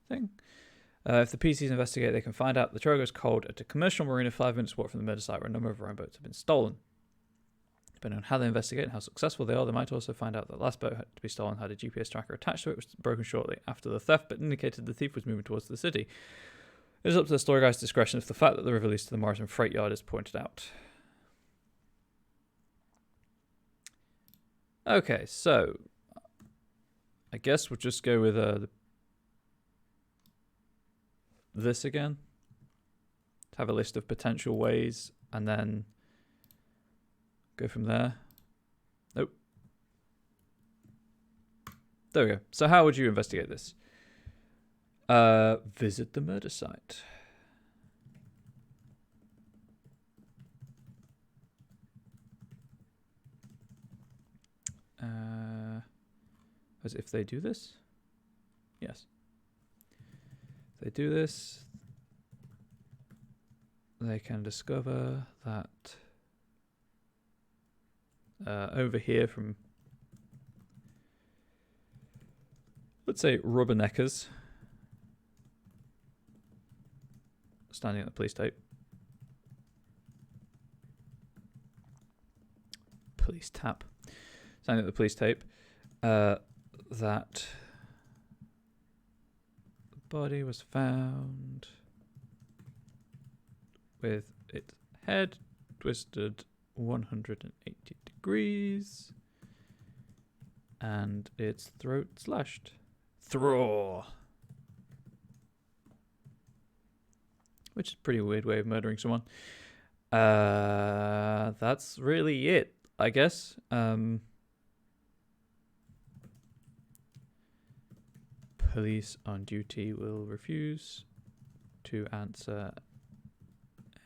thing. If the PCs investigate, they can find out the Trogo is cold at a commercial marina 5 minutes walk from the murder site where a number of rowboats have been stolen. Depending on how they investigate and how successful they are, they might also find out that the last boat to be stolen had a GPS tracker attached to it, which was broken shortly after the theft, but indicated the thief was moving towards the city. It is up to the story guy's discretion if the fact that the river leads to the Morrison freight yard is pointed out. Okay, so I guess we'll just go with this again. Have a list of potential ways and then go from there. Nope. There we go. So how would you investigate this? Visit the murder site. As if they do this? Yes. If they do this, they can discover that over here from, let's say, rubberneckers standing at the police tape. Police tap. Standing at the police tape. That the body was found with its head twisted 180 degrees and its throat slashed. Throw. Which is a pretty weird way of murdering someone. That's really it, I guess. Police on duty will refuse to answer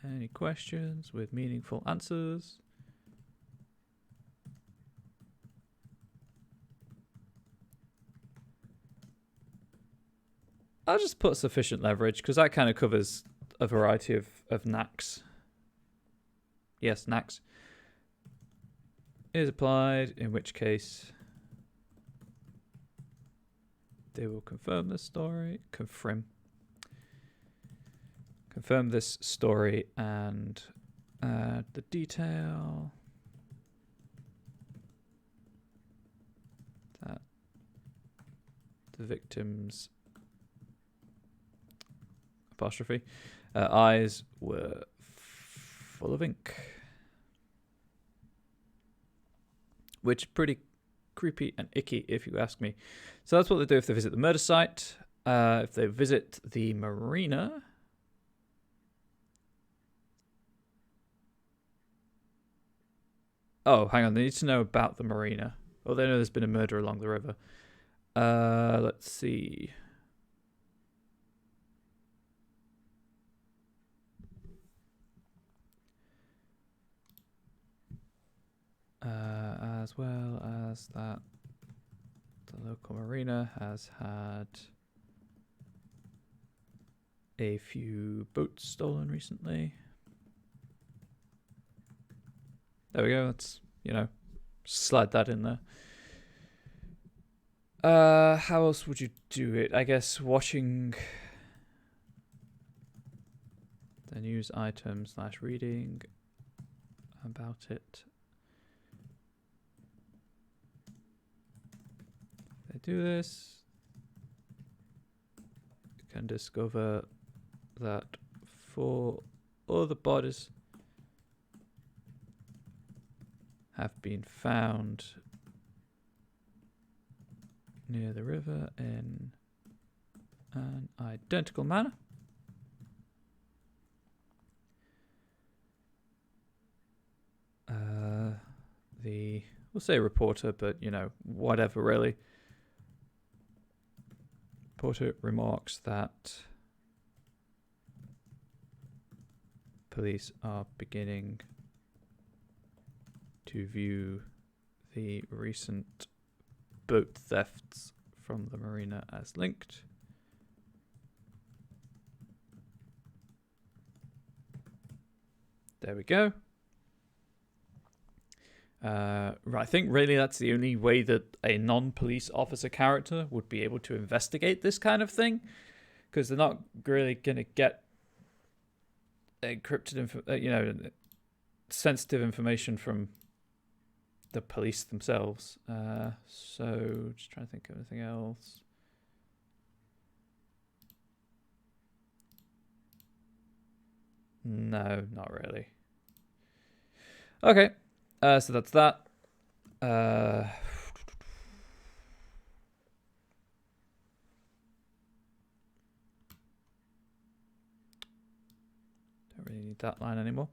any questions with meaningful answers. I'll just put sufficient leverage because that kind of covers a variety of knacks. Yes, knacks. Is applied, in which case they will confirm this story. Confirm this story and add the detail that the victim's apostrophe eyes were full of ink, which is pretty creepy and icky if you ask me. So that's what they do if they visit the murder site. If they visit the marina, oh, hang on, they need to know about the marina. Oh, they know there's been a murder along the river. Let's see. As well as that the local marina has had a few boats stolen recently. There we go. Let's, slide that in there. How else would you do it? I guess watching the news item / reading about it. They do this, you can discover that 4 other bodies have been found near the river in an identical manner. We'll say reporter, but whatever really. Reporter remarks that police are beginning to view the recent boat thefts from the marina as linked There we go. Right, I think really that's the only way that a non-police officer character would be able to investigate this kind of thing, because they're not really going to get encrypted, sensitive information from the police themselves. So just trying to think of anything else. No, not really. Okay, so that's that. Don't really need that line anymore.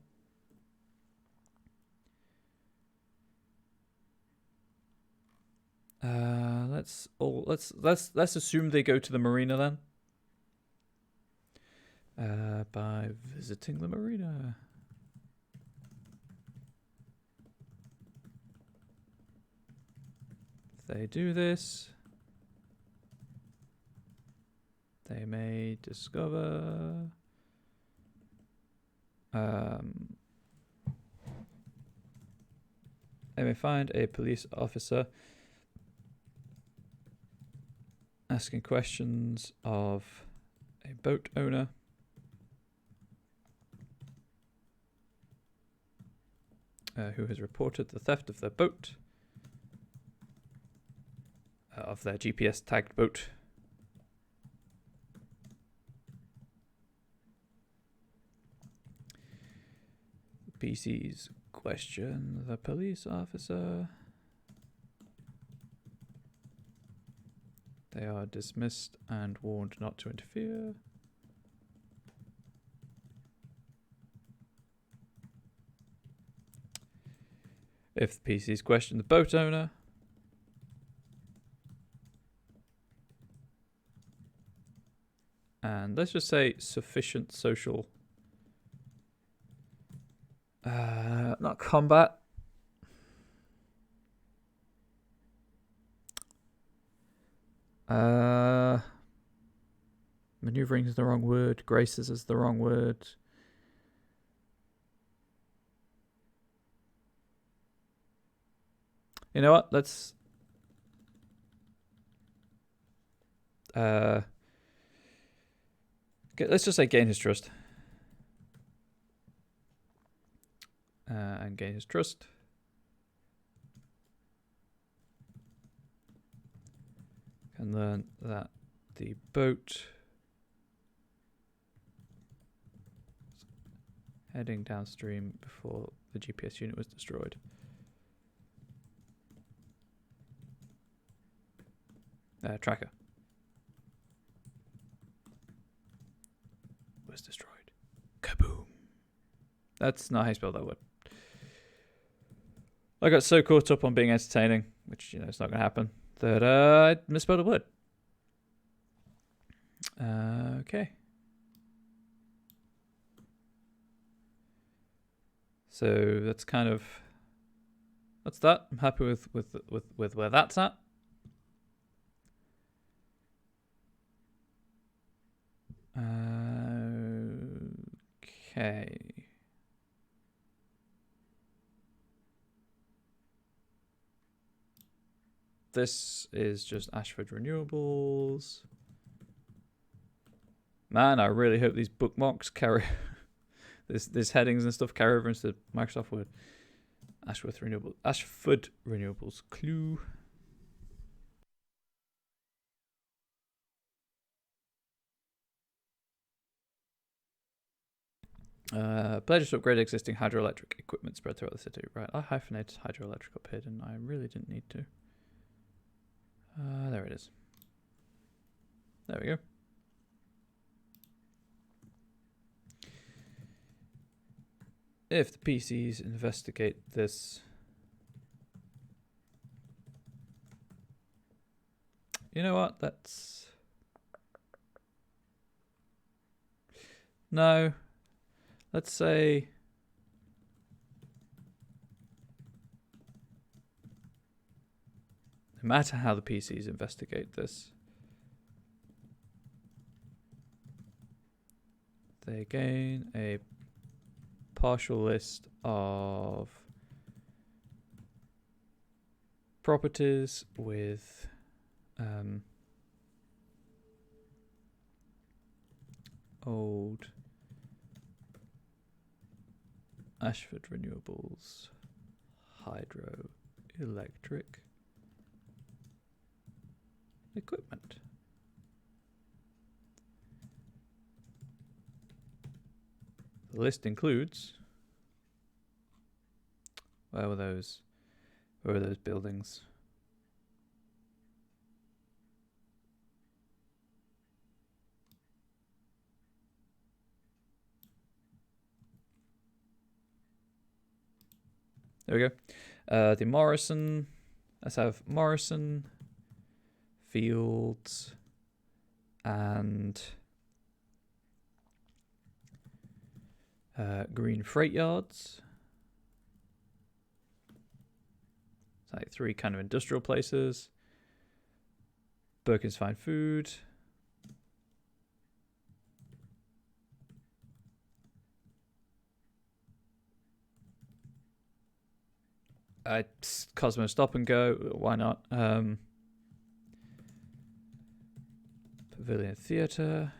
Let's assume they go to the marina then. By visiting the marina. If they do this, they may discover they may find a police officer asking questions of a boat owner who has reported the theft of their boat, of their GPS tagged boat. PCs question the police officer. They are dismissed and warned not to interfere. If the PCs question the boat owner, and let's just say sufficient social, not combat. Maneuvering is the wrong word. Graces is the wrong word. You know what? Let's just say gain his trust. And gain his trust. Can learn that the boat heading downstream before the GPS unit was destroyed. Tracker was destroyed. Kaboom. That's not how you spell that word. I got so caught up on being entertaining, which, it's not going to happen, that I misspelled a word. Okay. So that's kind of, that's that. I'm happy with where that's at. Okay. This is just Ashford Renewables. Man, I really hope these bookmarks carry this headings and stuff carry over into Microsoft Word. Ashford Renewables clue. Pledges to upgrade existing hydroelectric equipment spread throughout the city. Right, I hyphenated hydroelectric up here, and I really didn't need to. There it is. There we go. If the PCs investigate this, you know what? No. Let's say no matter how the PCs investigate this, they gain a partial list of properties with old Ashford Renewables hydroelectric equipment. The list includes, where were those buildings? There we go. The Morrison. Let's have Morrison, Fields, and Green Freight Yards. It's like 3 kind of industrial places. Birkin's Fine Food. Cosmo Stop and Go, why not? Pavilion Theatre.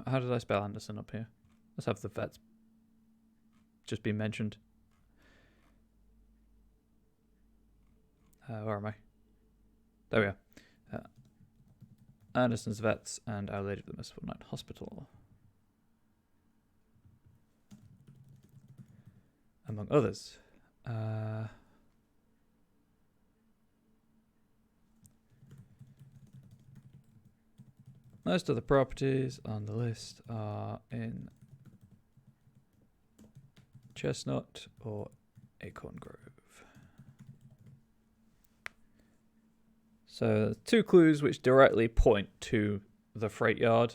How did I spell Anderson up here? Let's have the vets just been mentioned. Where am I? There we are. Anderson's Vets and Our Lady of the Merciful Night Hospital, among others. Most of the properties on the list are in Chestnut or Acorn Grove. So 2 clues which directly point to the freight yard.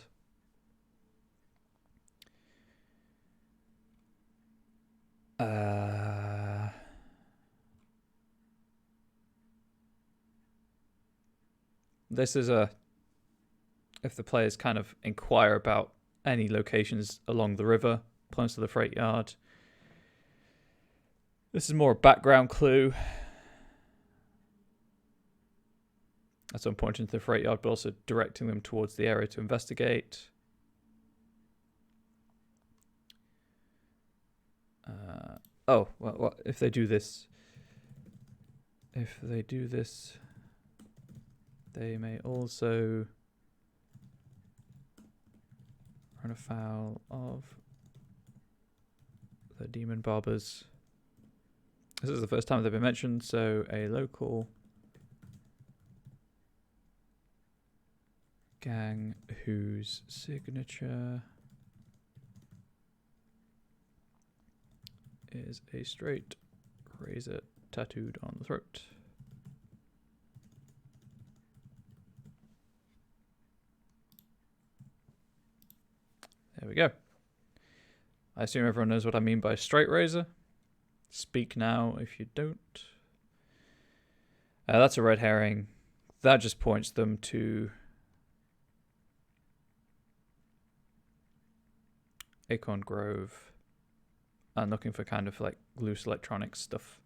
This is if the players kind of inquire about any locations along the river, points to the freight yard. This is more a background clue. That's I'm pointing to the freight yard, but also directing them towards the area to investigate. Well, if they do this, they may also run afoul of the demon barbers. This is the first time they've been mentioned, so a local gang whose signature is a straight razor tattooed on the throat. There we go. I assume everyone knows what I mean by straight razor. Speak now if you don't. That's a red herring. That just points them to Acorn Grove. I'm looking for kind of like loose electronic stuff.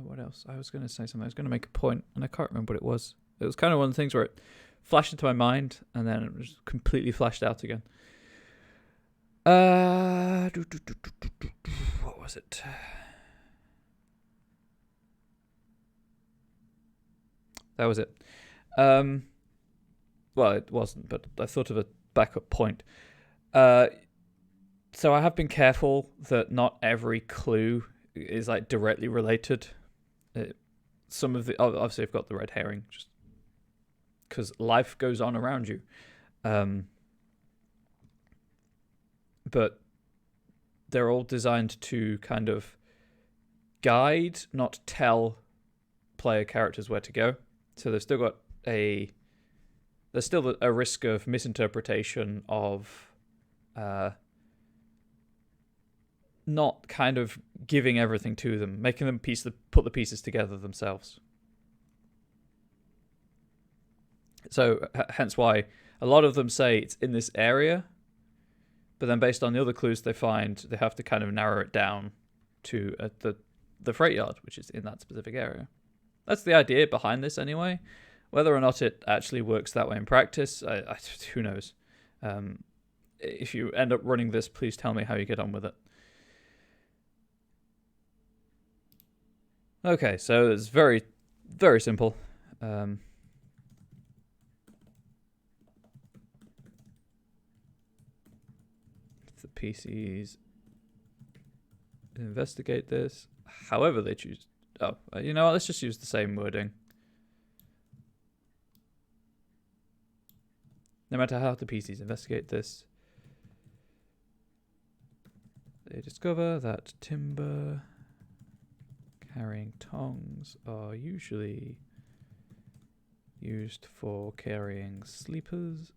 What else? I was going to say something. I was going to make a point, and I can't remember what it was. It was kind of one of the things where it flashed into my mind, and then it was completely flashed out again. What was it? That was it. Well, it wasn't, but I thought of a backup point. So I have been careful that not every clue is like directly related. Some of the obviously I've got the red herring just because life goes on around you, but they're all designed to kind of guide, not tell player characters where to go. So there's still a risk of misinterpretation of not kind of giving everything to them, making them put the pieces together themselves. So hence why a lot of them say it's in this area, but then based on the other clues they find, they have to kind of narrow it down to the freight yard, which is in that specific area. That's the idea behind this anyway. Whether or not it actually works that way in practice, who knows. If you end up running this, please tell me how you get on with it. Okay, so it's very, very simple. The PCs investigate this. However they choose. Oh, you know what? Let's just use the same wording. No matter how the PCs investigate this, they discover that timber carrying tongs are usually used for carrying sleepers.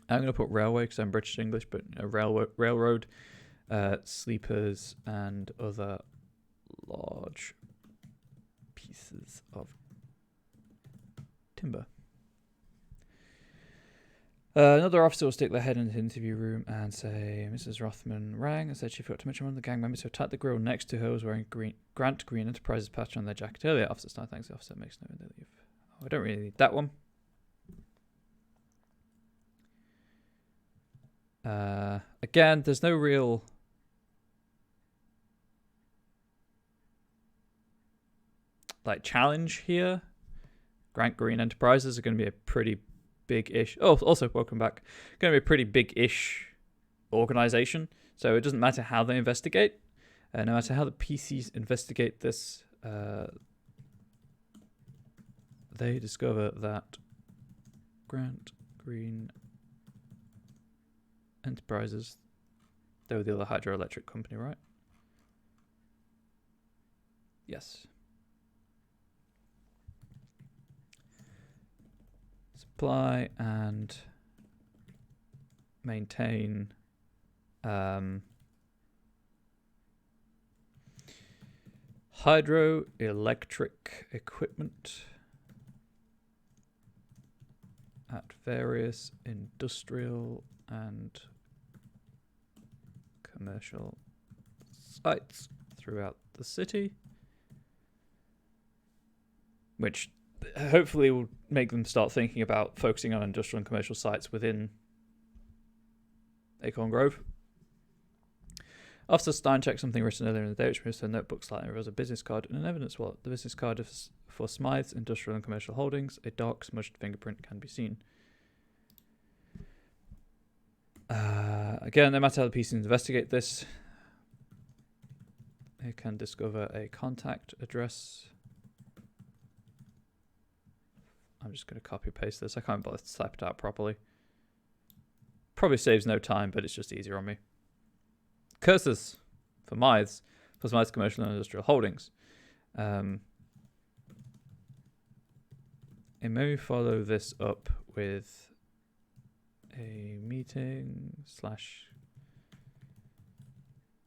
I'm going to put railway because I'm British English, but railroad, sleepers, and other large pieces of timber. Another officer will stick their head into the interview room and say, Mrs. Rothman rang and said she forgot to mention one of the gang members who attacked the grill next to her was wearing Grant Green Enterprises patch on their jacket earlier. Officer Stein thanks the officer, makes no they leave. Oh, I don't really need that one. Again, there's no real challenge here. Grant Green Enterprises are going to be a pretty big-ish. Oh, also welcome back. Going to be a pretty big-ish organization. So it doesn't matter how they investigate. No matter how the PCs investigate this, they discover that Grant Green Enterprises, they were the other hydroelectric company, right? Yes. Supply and maintain hydroelectric equipment at various industrial and commercial sites throughout the city, which hopefully will make them start thinking about focusing on industrial and commercial sites within Acorn Grove. Officer Stein checked something written earlier in the day, which moves her notebook slightly and reveals a business card and an evidence wallet. The business card is for Smythe's Industrial and Commercial Holdings. A dark, smudged fingerprint can be seen. Again, no matter how the PCs investigate this, they can discover a contact address. I'm just going to copy paste this. I can't bother to type it out properly. Probably saves no time, but it's just easier on me. Curses for Smythe's Commercial and Industrial Holdings. And maybe follow this up with a meeting /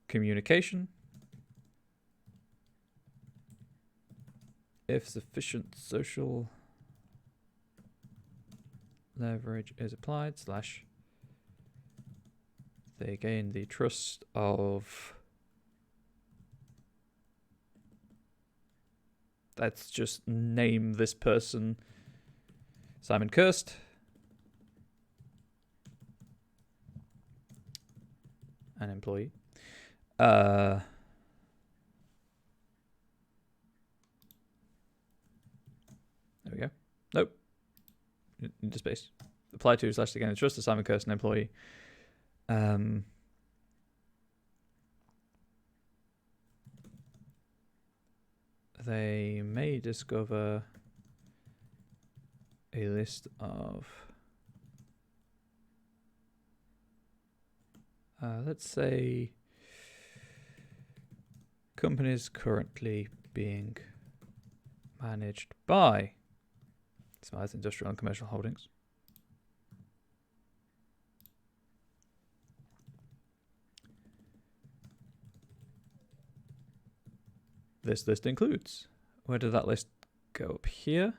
communication. If sufficient social leverage is applied / they gain the trust of, let's just name this person Simon Kirst. An employee. There we go. Nope. Into space. Apply to / to gain the trust of Simon Kirst, an employee. They may discover a list of, let's say, companies currently being managed by Smythe Industrial and Commercial Holdings. This list includes. Where did that list go? Up here?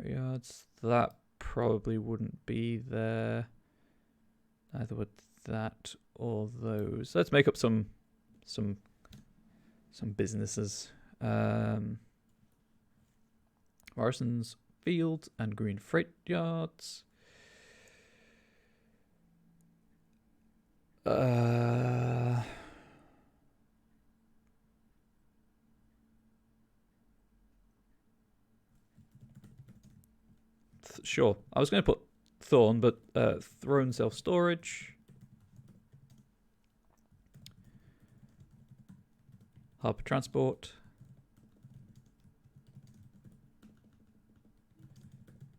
Yards. That probably wouldn't be there. Neither would that or those. Let's make up some businesses. Morrison's Field and Green Freight Yards. Sure. I was going to put Thorn, but Throne Self-Storage. Harbour Transport.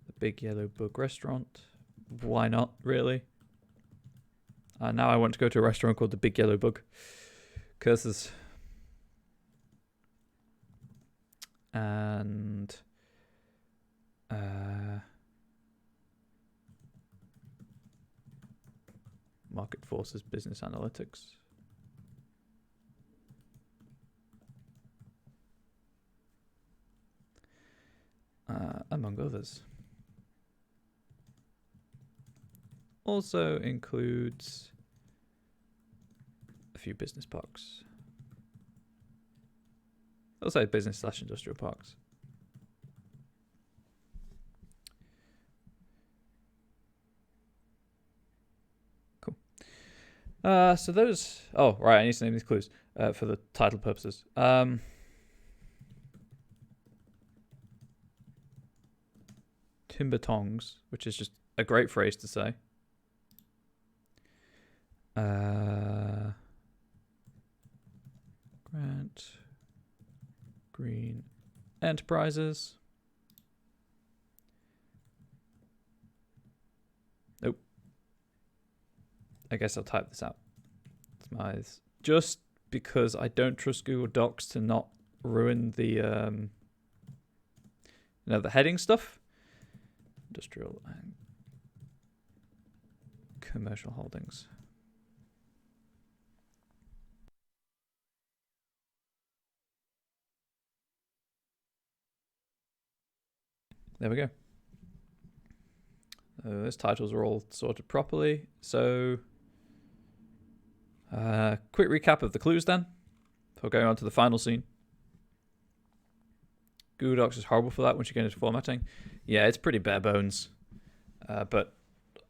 The Big Yellow Bug Restaurant. Why not, really? Now I want to go to a restaurant called the Big Yellow Bug. Curses. And... Market Forces Business Analytics. Among others. Also includes a few business parks. I'll say business/industrial parks. Cool. So those... Oh, right, I need to name these clues for the title purposes. Timber tongs, which is just a great phrase to say. Grant Green Enterprises. Nope. I guess I'll type this out. Smythe. Just because I don't trust Google Docs to not ruin the the heading stuff. Industrial and Commercial Holdings. There we go. Those titles are all sorted properly. So, quick recap of the clues then, before going on to the final scene. Google Docs is horrible for that once you get into formatting. Yeah, it's pretty bare bones. But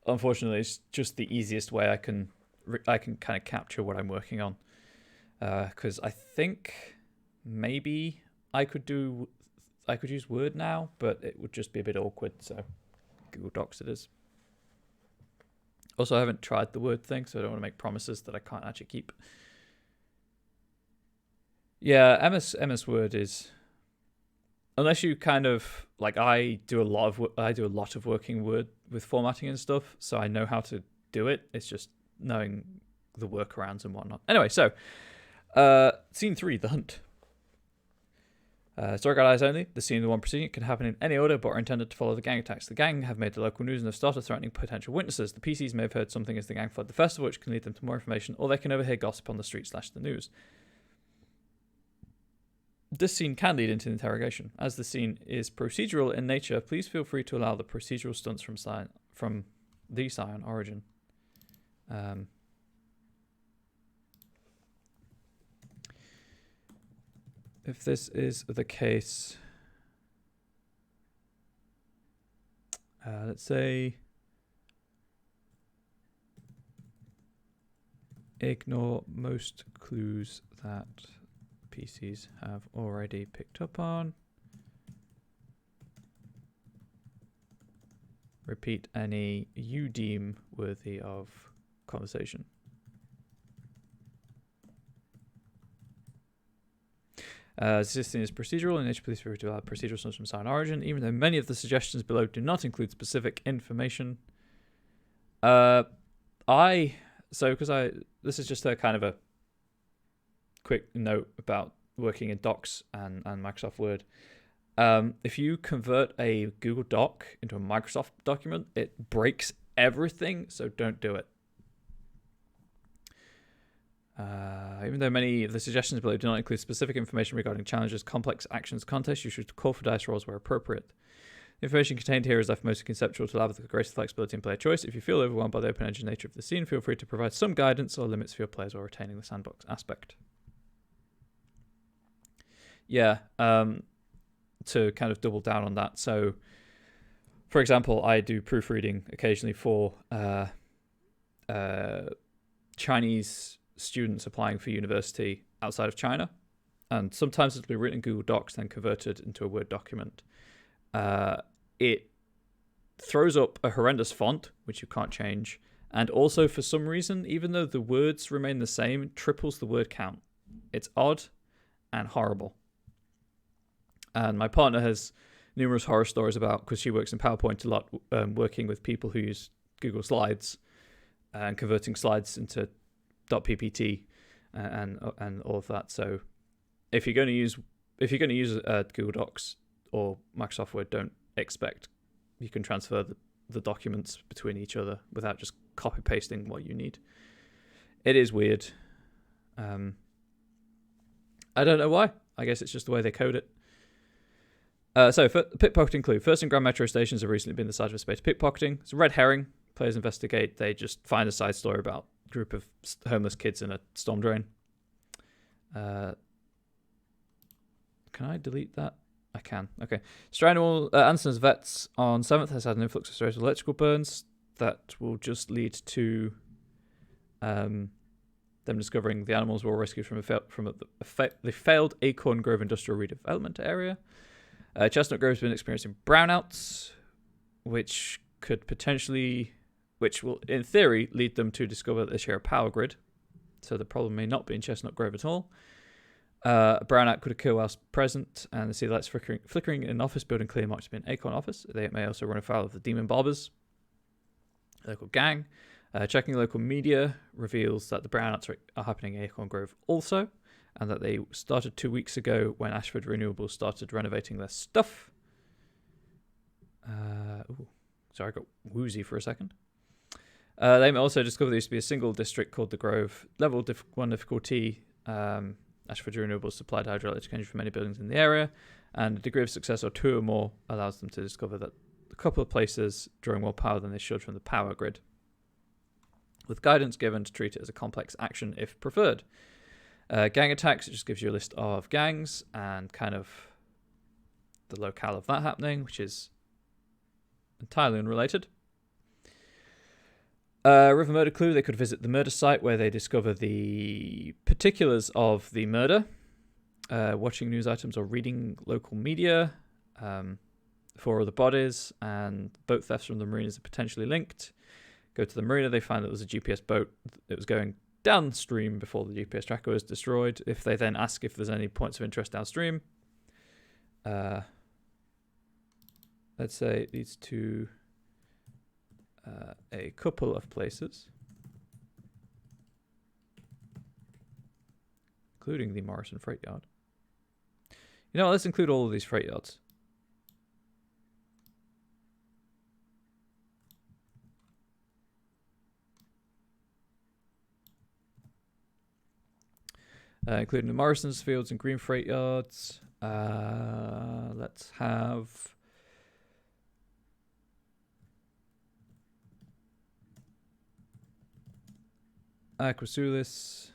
unfortunately, it's just the easiest way I can kind of capture what I'm working on. Because I think maybe I could use Word now, but it would just be a bit awkward, so Google Docs it is. Also, I haven't tried the Word thing, so I don't want to make promises that I can't actually keep. Yeah, MS Word is, unless you kind of like, I do a lot of working Word with formatting and stuff, so I know how to do it. It's just knowing the workarounds and whatnot. Anyway, so scene 3, the hunt. Story guide eyes only. The scene of the one preceding it can happen in any order, but are intended to follow the gang attacks. The gang have made the local news and have started threatening potential witnesses. The PCs may have heard something as the gang fled the festival, which can lead them to more information, or they can overhear gossip on the street / the news. This scene can lead into interrogation. As the scene is procedural in nature, please feel free to allow the procedural stunts from the Scion origin. If this is the case, let's say ignore most clues that PCs have already picked up on. Repeat any you deem worthy of conversation. Existing is procedural, and nature please refer to allow procedural stunts from Scion origin, even though many of the suggestions below do not include specific information. This is just a kind of quick note about working in Docs and Microsoft Word. If you convert a Google Doc into a Microsoft document, it breaks everything, so don't do it. Even though many of the suggestions below do not include specific information regarding challenges, complex actions, contests, you should call for dice rolls where appropriate. The information contained here is left mostly conceptual to allow the greatest flexibility in player choice. If you feel overwhelmed by the open-ended nature of the scene, feel free to provide some guidance or limits for your players while retaining the sandbox aspect. Yeah, to kind of double down on that. So, for example, I do proofreading occasionally for Chinese students applying for university outside of China. And sometimes it'll be written in Google Docs, then converted into a Word document. It throws up a horrendous font, which you can't change. And also, for some reason, even though the words remain the same, it triples the word count. It's odd and horrible. And my partner has numerous horror stories about, because she works in PowerPoint a lot, working with people who use Google Slides and converting slides into .ppt and all of that. So if you're going to use Google Docs or Microsoft Word, don't expect you can transfer the documents between each other without just copy pasting what you need. It is weird. I don't know why. I guess it's just the way they code it. So pickpocketing clue. First and Grand Metro stations have recently been the site of a space pickpocketing. It's a red herring. Players investigate. They just find a side story about a group of homeless kids in a storm drain. Can I delete that? I can. Okay. Stranwell, Anson's Vets on 7th has had an influx of stories of electrical burns that will just lead to them discovering the animals were rescued from the failed Acorn Grove Industrial Redevelopment Area. Chestnut Grove's been experiencing brownouts, which will, in theory, lead them to discover that they share a power grid. So the problem may not be in Chestnut Grove at all. A brownout could occur whilst present, and the city lights flickering in an office building clearly marked to be an Acorn office. They may also run afoul of the Demon Barbers, a local gang. Checking local media reveals that the brownouts are happening in Acorn Grove also, and that they started 2 weeks ago when Ashford Renewables started renovating their stuff. Sorry, I got woozy for a second. They may also discover there used to be a single district called the Grove. Level 1 difficulty. Ashford Renewables supplied hydroelectric energy for many buildings in the area, and a degree of success or 2 or more allows them to discover that a couple of places drawing more power than they should from the power grid, with guidance given to treat it as a complex action if preferred. Gang attacks, it just gives you a list of gangs and kind of the locale of that happening, which is entirely unrelated. River Murder Clue, they could visit the murder site where they discover the particulars of the murder, watching news items or reading local media. 4 other bodies and boat thefts from the marinas are potentially linked. Go to the marina, they find that there was a GPS boat that was going downstream before the GPS tracker was destroyed. If they then ask if there's any points of interest downstream, let's say it leads to a couple of places, including the Morrison Freight Yard. You know what, let's include all of these freight yards. Including the Morrison's Fields and Green Freight Yards. Let's have Aquasulis.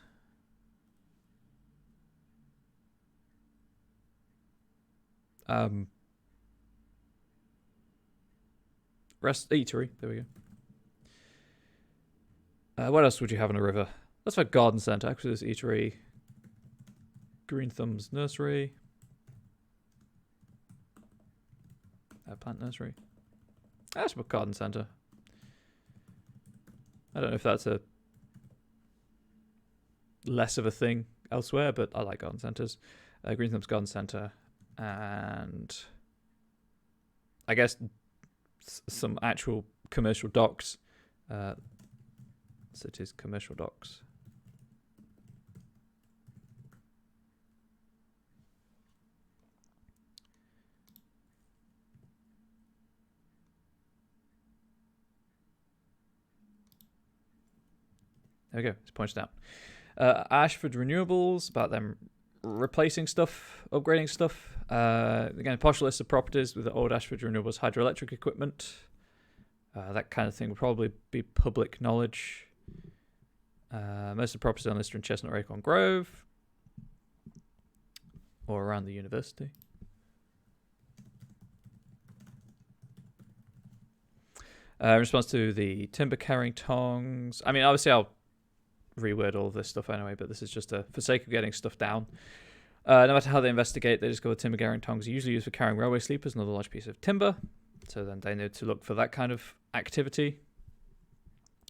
Rest Eatery. There we go. What else would you have on a river? Let's have Garden Centre, Aquasulis Eatery, Green Thumb's Nursery, Plant Nursery. That's about Garden Centre. I don't know if that's a less of a thing elsewhere, but I like garden centres. Green Thumb's Garden Centre, and I guess some actual commercial docks. Cities commercial docks. There we go. It's pointed out. Ashford Renewables, about them replacing stuff, upgrading stuff. Again, partial list of properties with the old Ashford Renewables hydroelectric equipment. That kind of thing will probably be public knowledge. Most of the properties on this are in Chestnut Acorn Grove or around the university. In response to the timber carrying tongs. I mean, obviously, I'll reword all of this stuff anyway, but this is just for sake of getting stuff down. No matter how they investigate, they discover timber carrying tongs are usually used for carrying railway sleepers and other large pieces of timber. So then they need to look for that kind of activity.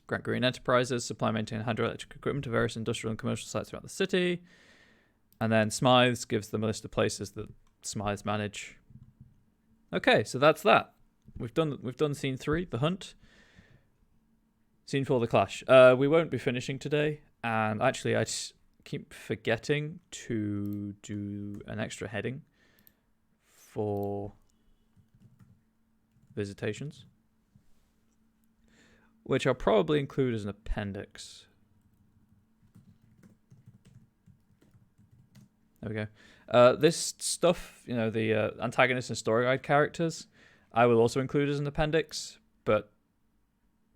Grant Green Enterprises supply and maintain hydroelectric equipment to various industrial and commercial sites throughout the city. And then Smythes gives them a list of places that Smythes manage. Okay, so that's that. We've done scene 3, the hunt. Scene 4, the clash. We won't be finishing today, and actually I keep forgetting to do an extra heading for visitations, which I'll probably include as an appendix. There we go. This stuff, the antagonist and story guide characters, I will also include as an appendix, but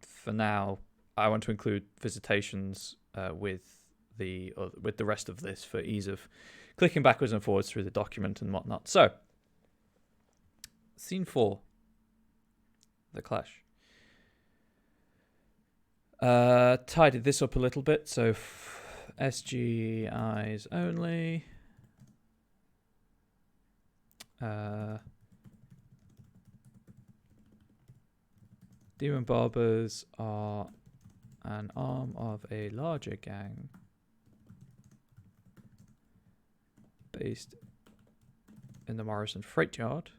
for now, I want to include visitations with the rest of this for ease of clicking backwards and forwards through the document and whatnot. So, scene 4, the clash. Tidied this up a little bit, so SGIs only. Demon Barbers are an arm of a larger gang based in the Morrison Freight Yard.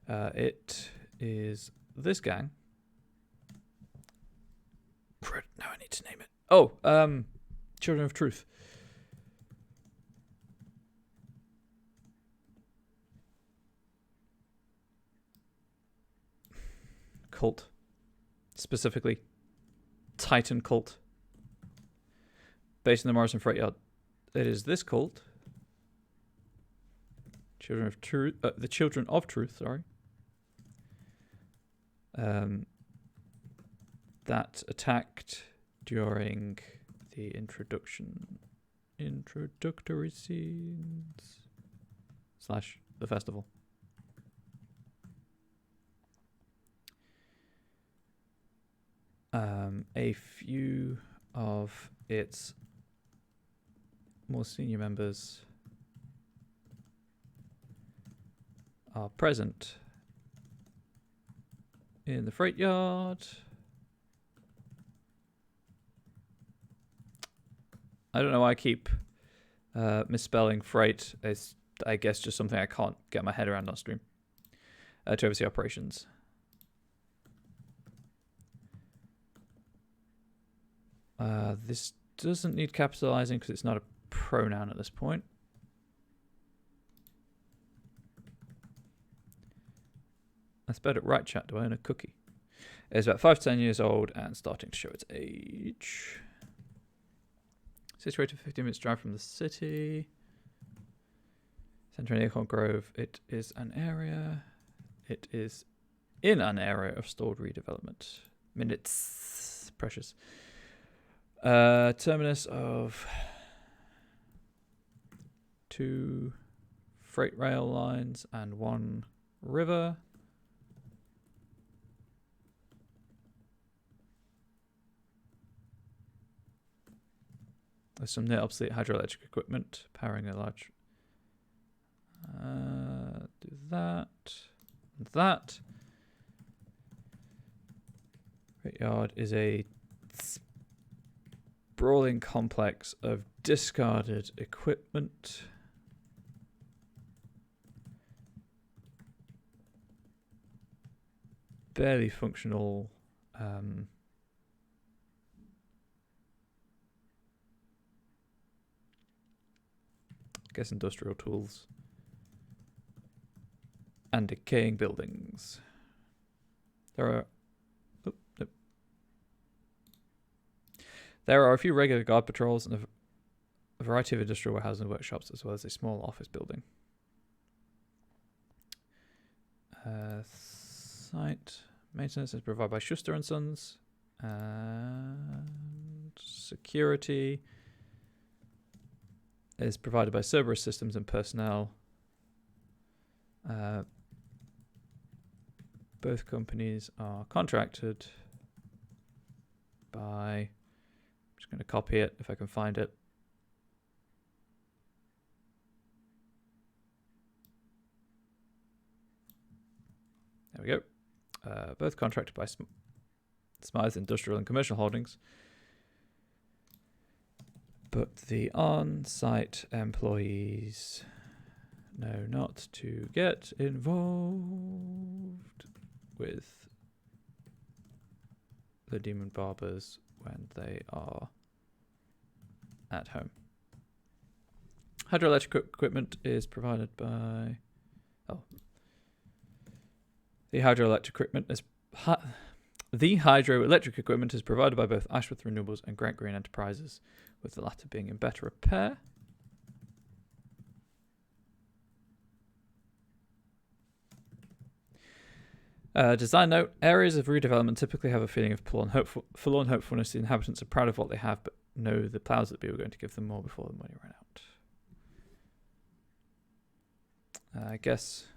It is this gang. Now I need to name it. Oh, Children of Truth. Cult. Specifically, Titan cult. Based in the Morrison Freight Yard. It is this cult. Children of Truth. The Children of Truth, sorry. That attacked during the introductory scenes / the festival. A few of its more senior members are present in the freight yard. I don't know why I keep misspelling freight. It's, I guess, just something I can't get my head around on stream. To oversee operations. This doesn't need capitalizing because it's not a pronoun at this point. I spelled it right, chat. Do I own a cookie? It's about 5 to 10 years old and starting to show its age. Situated 15 minutes drive from the city. Centre in Acorn Grove. It is an area. It is in an area of stalled redevelopment. Minutes. Precious. Terminus of 2 freight rail lines and 1 river. There's some near obsolete hydroelectric equipment powering a large. Do that. And that. Freight yard is a sprawling complex of discarded equipment. Barely functional. I guess industrial tools. And decaying buildings. There are... Oh, nope. There are a few regular guard patrols and a variety of industrial warehouses and workshops, as well as a small office building. Site maintenance is provided by Schuster and Sons. And security is provided by Cerberus Systems and personnel. Both companies are contracted by... I'm just going to copy it if I can find it. There we go. Both contracted by Smythe Industrial and Commercial Holdings. But the on-site employees know not to get involved with the Demon Barbers when they are at home. Hydroelectric equipment is provided by... Oh. The hydroelectric equipment is provided by both Ashworth Renewables and Grant Green Enterprises, with the latter being in better repair. Design note: areas of redevelopment typically have a feeling of forlorn hopefulness. The inhabitants are proud of what they have, but know the powers that be were going to give them more before the money ran out. I guess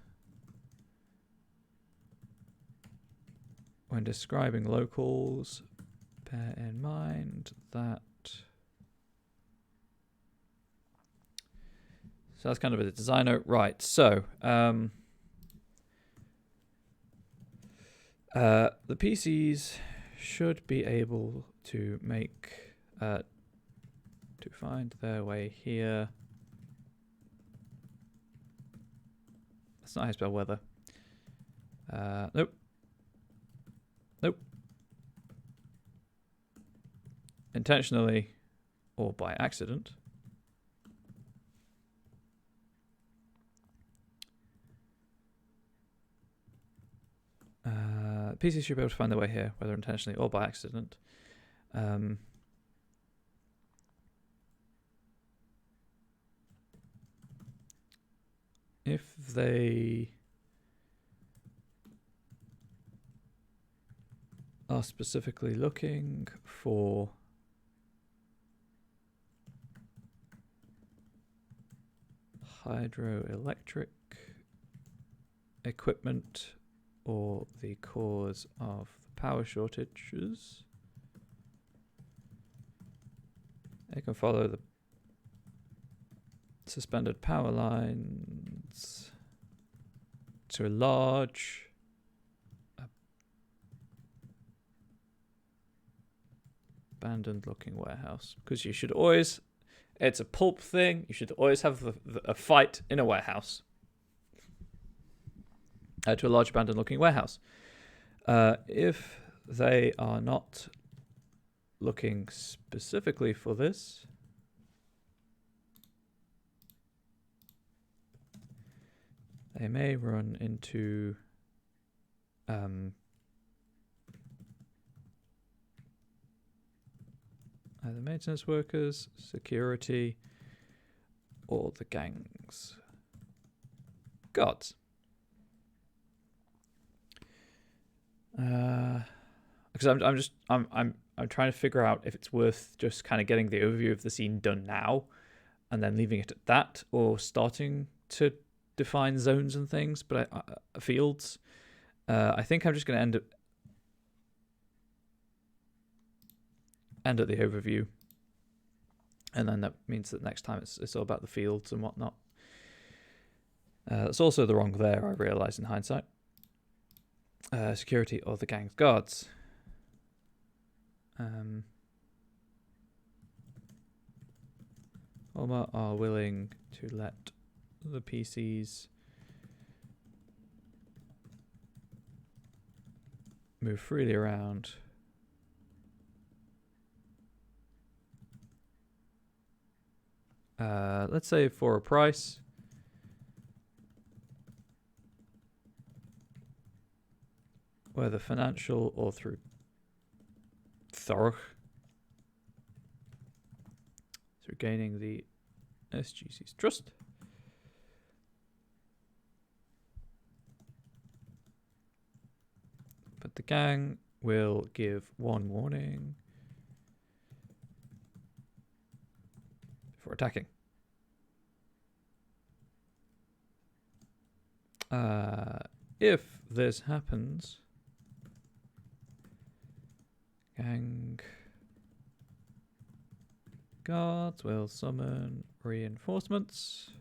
when describing locals, bear in mind that... So that's kind of a design note. Right, so... the PCs should be able to make... to find their way here. That's not how you spell weather. Nope. Nope. Intentionally or by accident. PCs should be able to find their way here, whether intentionally or by accident. If they are specifically looking for hydroelectric equipment or the cause of the power shortages, they can follow the suspended power lines to a large abandoned looking warehouse, because you should always, it's a pulp thing, you should always have a fight in a warehouse. To a large abandoned looking warehouse. If they are not looking specifically for this, they may run into either maintenance workers, security, or the gangs. Gods. Because I'm trying to figure out if it's worth just kind of getting the overview of the scene done now, and then leaving it at that, or starting to define zones and things, but fields. I think I'm just going to end at the overview, and then that means that next time it's all about the fields and whatnot. That's also the wrong there, I realise in hindsight. Security or the gang's guards. Homa are willing to let the PCs move freely around. Let's say for a price. whether financial or through Thorch, through gaining the SGC's trust. But the gang will give one warning for attacking. If this happens, gang guards will summon reinforcements.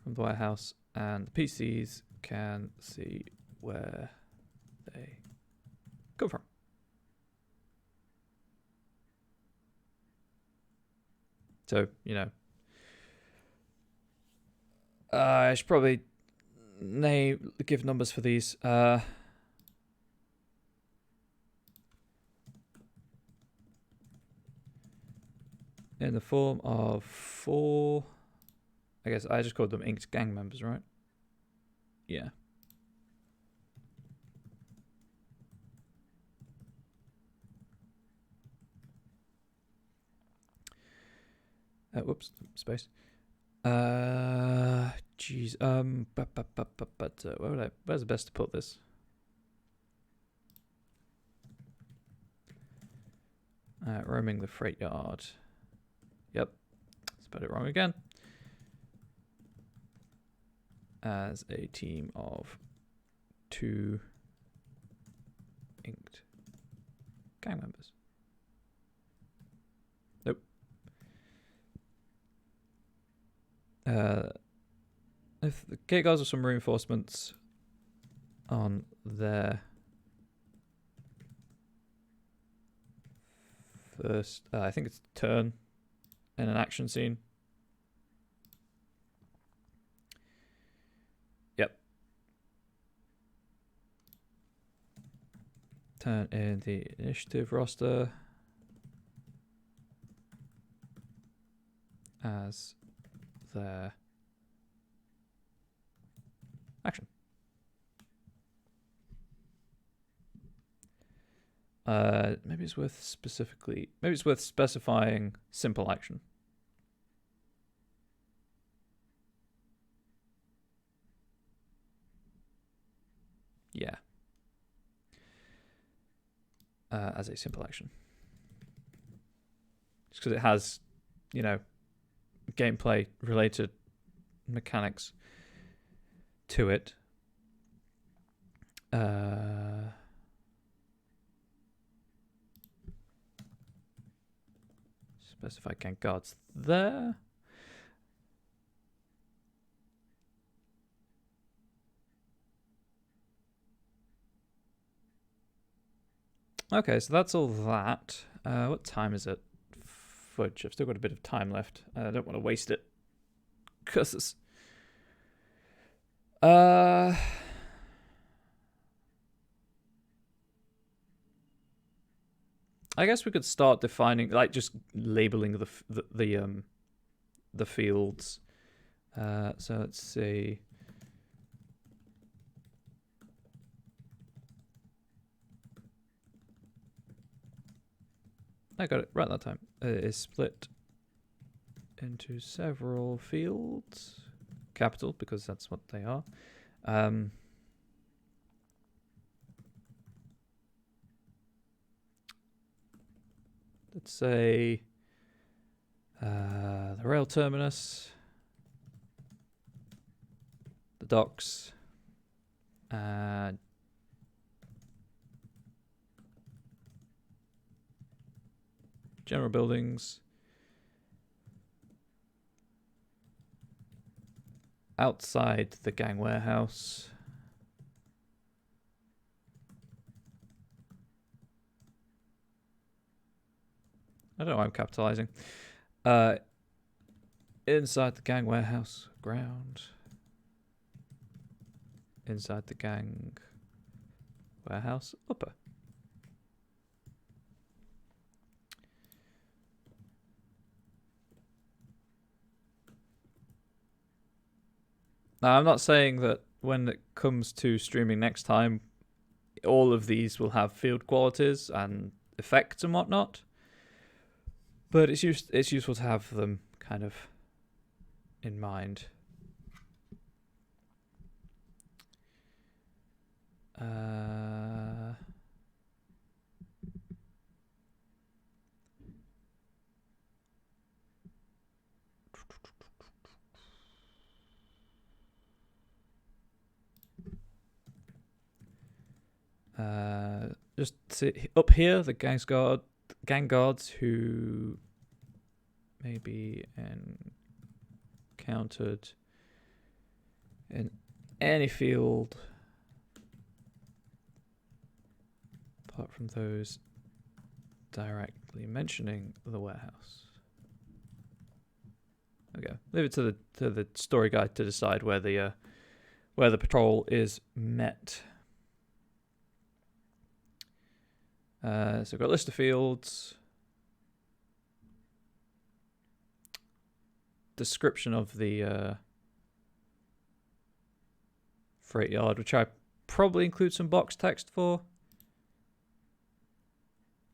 From the White House, and the PCs can see where they come from. So, you know, I should probably give numbers for these. In the form of 4, I guess I just called them inked gang members, right? Yeah. Whoops, space. Jeez. Where's the best to put this? Roaming the freight yard. Yep. Spelled it wrong again. As a team of 2 inked gang members. Nope. If the gate guards have some reinforcements on their first, I think it's turn in an action scene. Yep. Turn in the initiative roster as their action. Maybe it's worth specifying simple action. Yeah. As a simple action. Just because it has, you know, gameplay related mechanics to it. Specify gang guards there. Okay, so that's all that. What time is it? Fudge, I've still got a bit of time left. I don't want to waste it. Curses. I guess we could start defining, like, just labeling the fields. So let's see. I got it right that time. It is split into several fields. Capital, because that's what they are. Let's say the rail terminus, the docks, general buildings, outside the gang warehouse, I don't know why I'm capitalizing. Inside the gang warehouse, ground. Inside the gang warehouse, upper. Now, I'm not saying that when it comes to streaming next time, all of these will have field qualities and effects and whatnot, but it's useful to have them kind of in mind. Just see, up here, the gang guards who may be encountered in any field apart from those directly mentioning the warehouse. Okay, leave it to the story guide to decide where the patrol is met. So we've got a list of fields, description of the freight yard, which I probably include some box text for.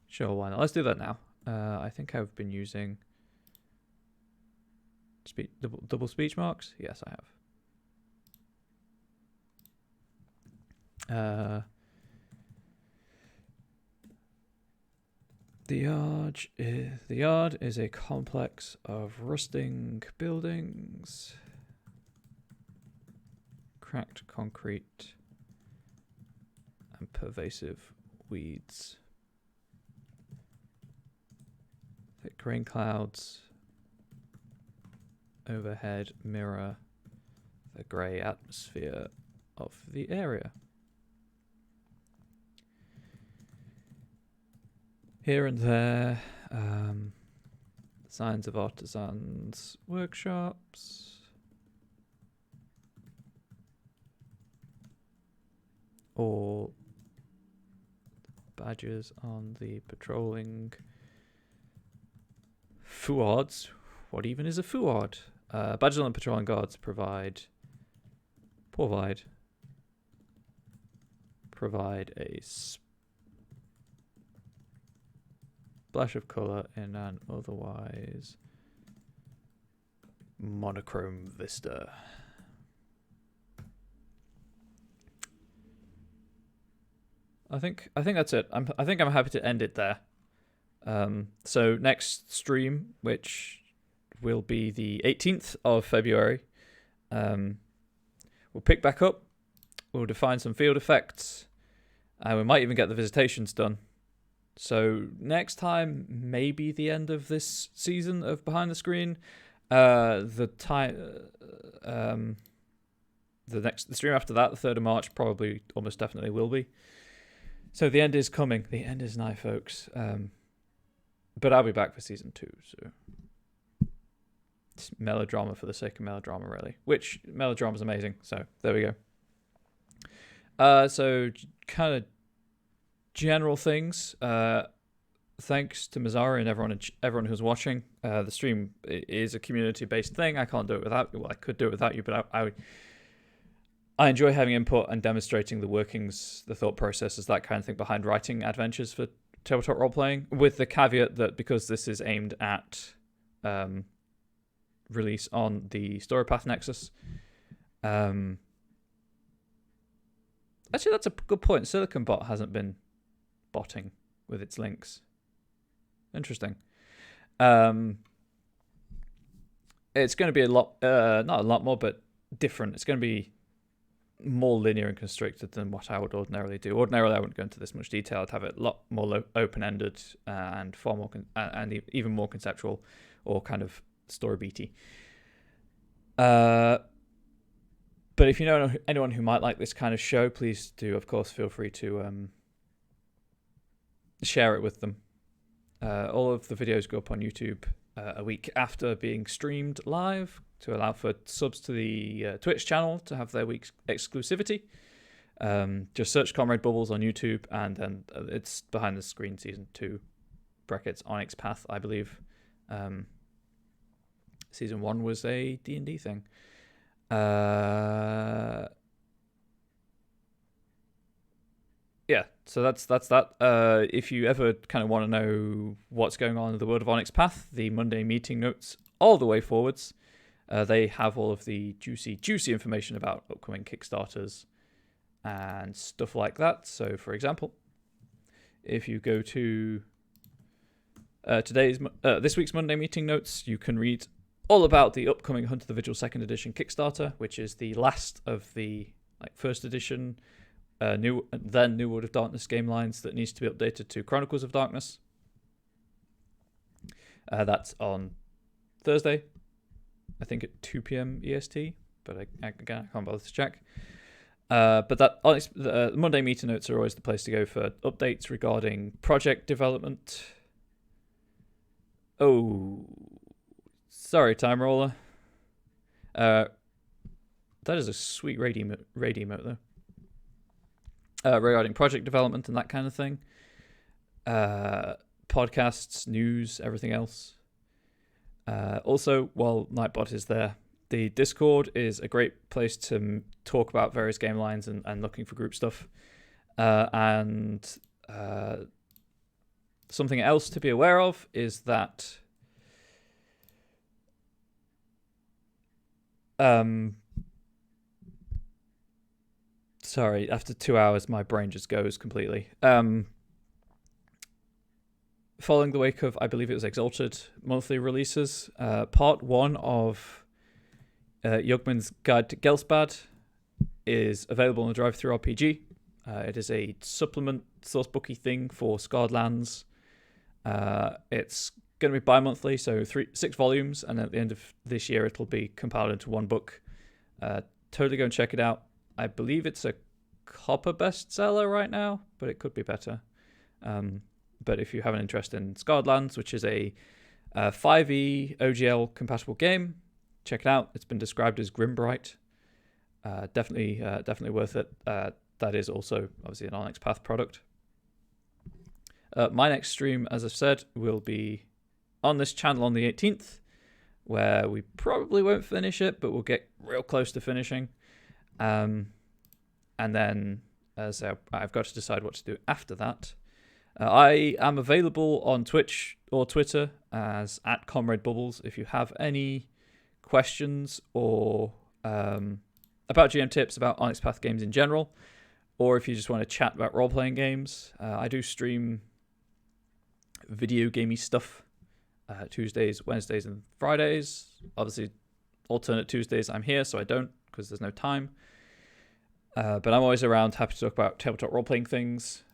Sure, why not? Let's do that now. I think I've been using double speech marks. Yes, I have. The yard is a complex of rusting buildings, cracked concrete, and pervasive weeds. Thick rain clouds overhead mirror the grey atmosphere of the area. Here and there, signs of artisans' workshops, or badges on the patrolling fouards. What even is a fouard? Badges on the patrolling guards provide a splash of colour in an otherwise monochrome vista. I think that's it. I think I'm happy to end it there. So next stream, which will be the 18th of February, we'll pick back up. We'll define some field effects, and we might even get the visitations done. So next time, maybe the end of this season of Behind the Screen. The stream after that, the 3rd of March, probably almost definitely will be. So the end is coming. The end is nigh, folks. But I'll be back for season 2. So it's melodrama for the sake of melodrama, really. Which melodrama is amazing. So there we go. So kind of general things. Thanks to Mazzara and everyone who's watching. The stream is a community-based thing. I can't do it without you. Well, I could do it without you, but I enjoy having input and demonstrating the workings, the thought processes, that kind of thing behind writing adventures for tabletop role-playing, with the caveat that because this is aimed at release on the Story Path Nexus. Actually, that's a good point. Silicon Bot hasn't been botting with its links. Interesting. It's going to be a lot, not a lot more, but different. It's going to be more linear and constricted than what I would ordinarily do. Ordinarily, I wouldn't go into this much detail. I'd have it a lot more open-ended and far more and even more conceptual or kind of story beaty. But if you know anyone who might like this kind of show, please do, of course, feel free to share it with them. All of the videos go up on YouTube a week after being streamed live to allow for subs to the Twitch channel to have their week's exclusivity. Just search Comrade Bubbles on YouTube, and then it's Behind the Screen Season 2, brackets Onyx Path, I believe. Season 1 was a D&D thing. Yeah, so that's that. If you ever kind of want to know what's going on in the world of Onyx Path, the Monday meeting notes all the way forwards, they have all of the juicy information about upcoming Kickstarters and stuff like that. So, for example, if you go to this week's Monday meeting notes, you can read all about the upcoming Hunt of the Vigil 2nd Edition Kickstarter, which is the last of the first edition New World of Darkness game lines that needs to be updated to Chronicles of Darkness. That's on Thursday, I think at 2 p.m. EST, but I can't bother to check. But the Monday meeting notes are always the place to go for updates regarding project development. Oh, sorry, Time Roller. That is a sweet raid emote though. Regarding project development and that kind of thing. Podcasts, news, everything else. Also, while Nightbot is there, the Discord is a great place to talk about various game lines and looking for group stuff. And something else to be aware of is that sorry, after 2 hours, my brain just goes completely. Following the wake of, I believe it was Exalted monthly releases, part 1 of Yugman's Guide to Gelspad is available on the Drive-Thru RPG. It is a supplement sourcebooky thing for Scarred Lands. It's going to be bi-monthly, so 6 volumes, and at the end of this year it'll be compiled into one book. Totally go and check it out. I believe it's a copper bestseller right now, but it could be better. But if you have an interest in Scarred Lands, which is a 5e OGL compatible game, check it out. It's been described as Grimbright. Definitely worth it. That is also obviously an Onyx Path product. My next stream, as I've said, will be on this channel on the 18th, where we probably won't finish it, but we'll get real close to finishing. And then, as I've got to decide what to do after that. I am available on Twitch or Twitter as @ComradeBubbles if you have any questions or about GM tips, about Onyx Path games in general, or if you just want to chat about role-playing games. I do stream video gamey stuff Tuesdays, Wednesdays, and Fridays. Obviously, alternate Tuesdays I'm here, so I don't, because there's no time. But I'm always around, happy to talk about tabletop role-playing things,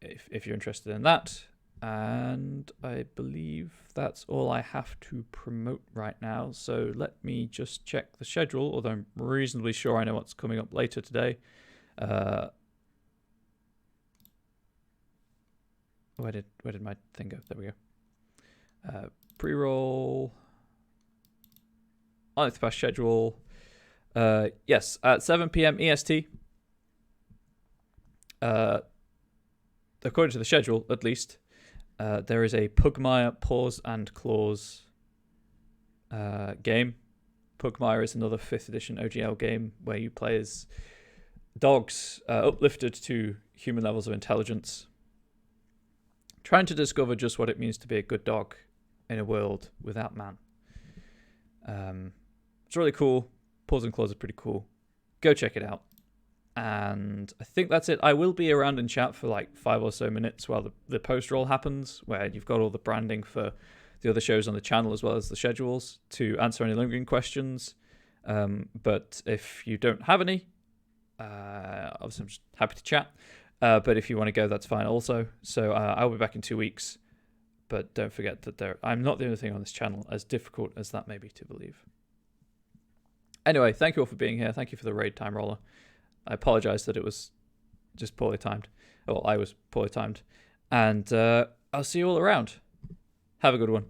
if you're interested in that. And I believe that's all I have to promote right now. So let me just check the schedule, although I'm reasonably sure I know what's coming up later today. Where did my thing go? There we go. Pre-roll. Onyx Path schedule. Yes, at 7 p.m. EST. According to the schedule, at least, there is a Pugmire Paws and Claws game. Pugmire is another 5th edition OGL game where you play as dogs uplifted to human levels of intelligence, trying to discover just what it means to be a good dog in a world without man. It's really cool. Paws and Claws is pretty cool. Go check it out. And I think that's it. I will be around in chat for like 5 or so minutes while the post roll happens, where you've got all the branding for the other shows on the channel as well as the schedules to answer any lingering questions. But if you don't have any, obviously I'm just happy to chat. But if you want to go, that's fine also. So I'll be back in 2 weeks. But don't forget that I'm not the only thing on this channel, as difficult as that may be to believe. Anyway, thank you all for being here. Thank you for the raid, Time Roller. I apologize that it was just poorly timed. Well, I was poorly timed. And I'll see you all around. Have a good one.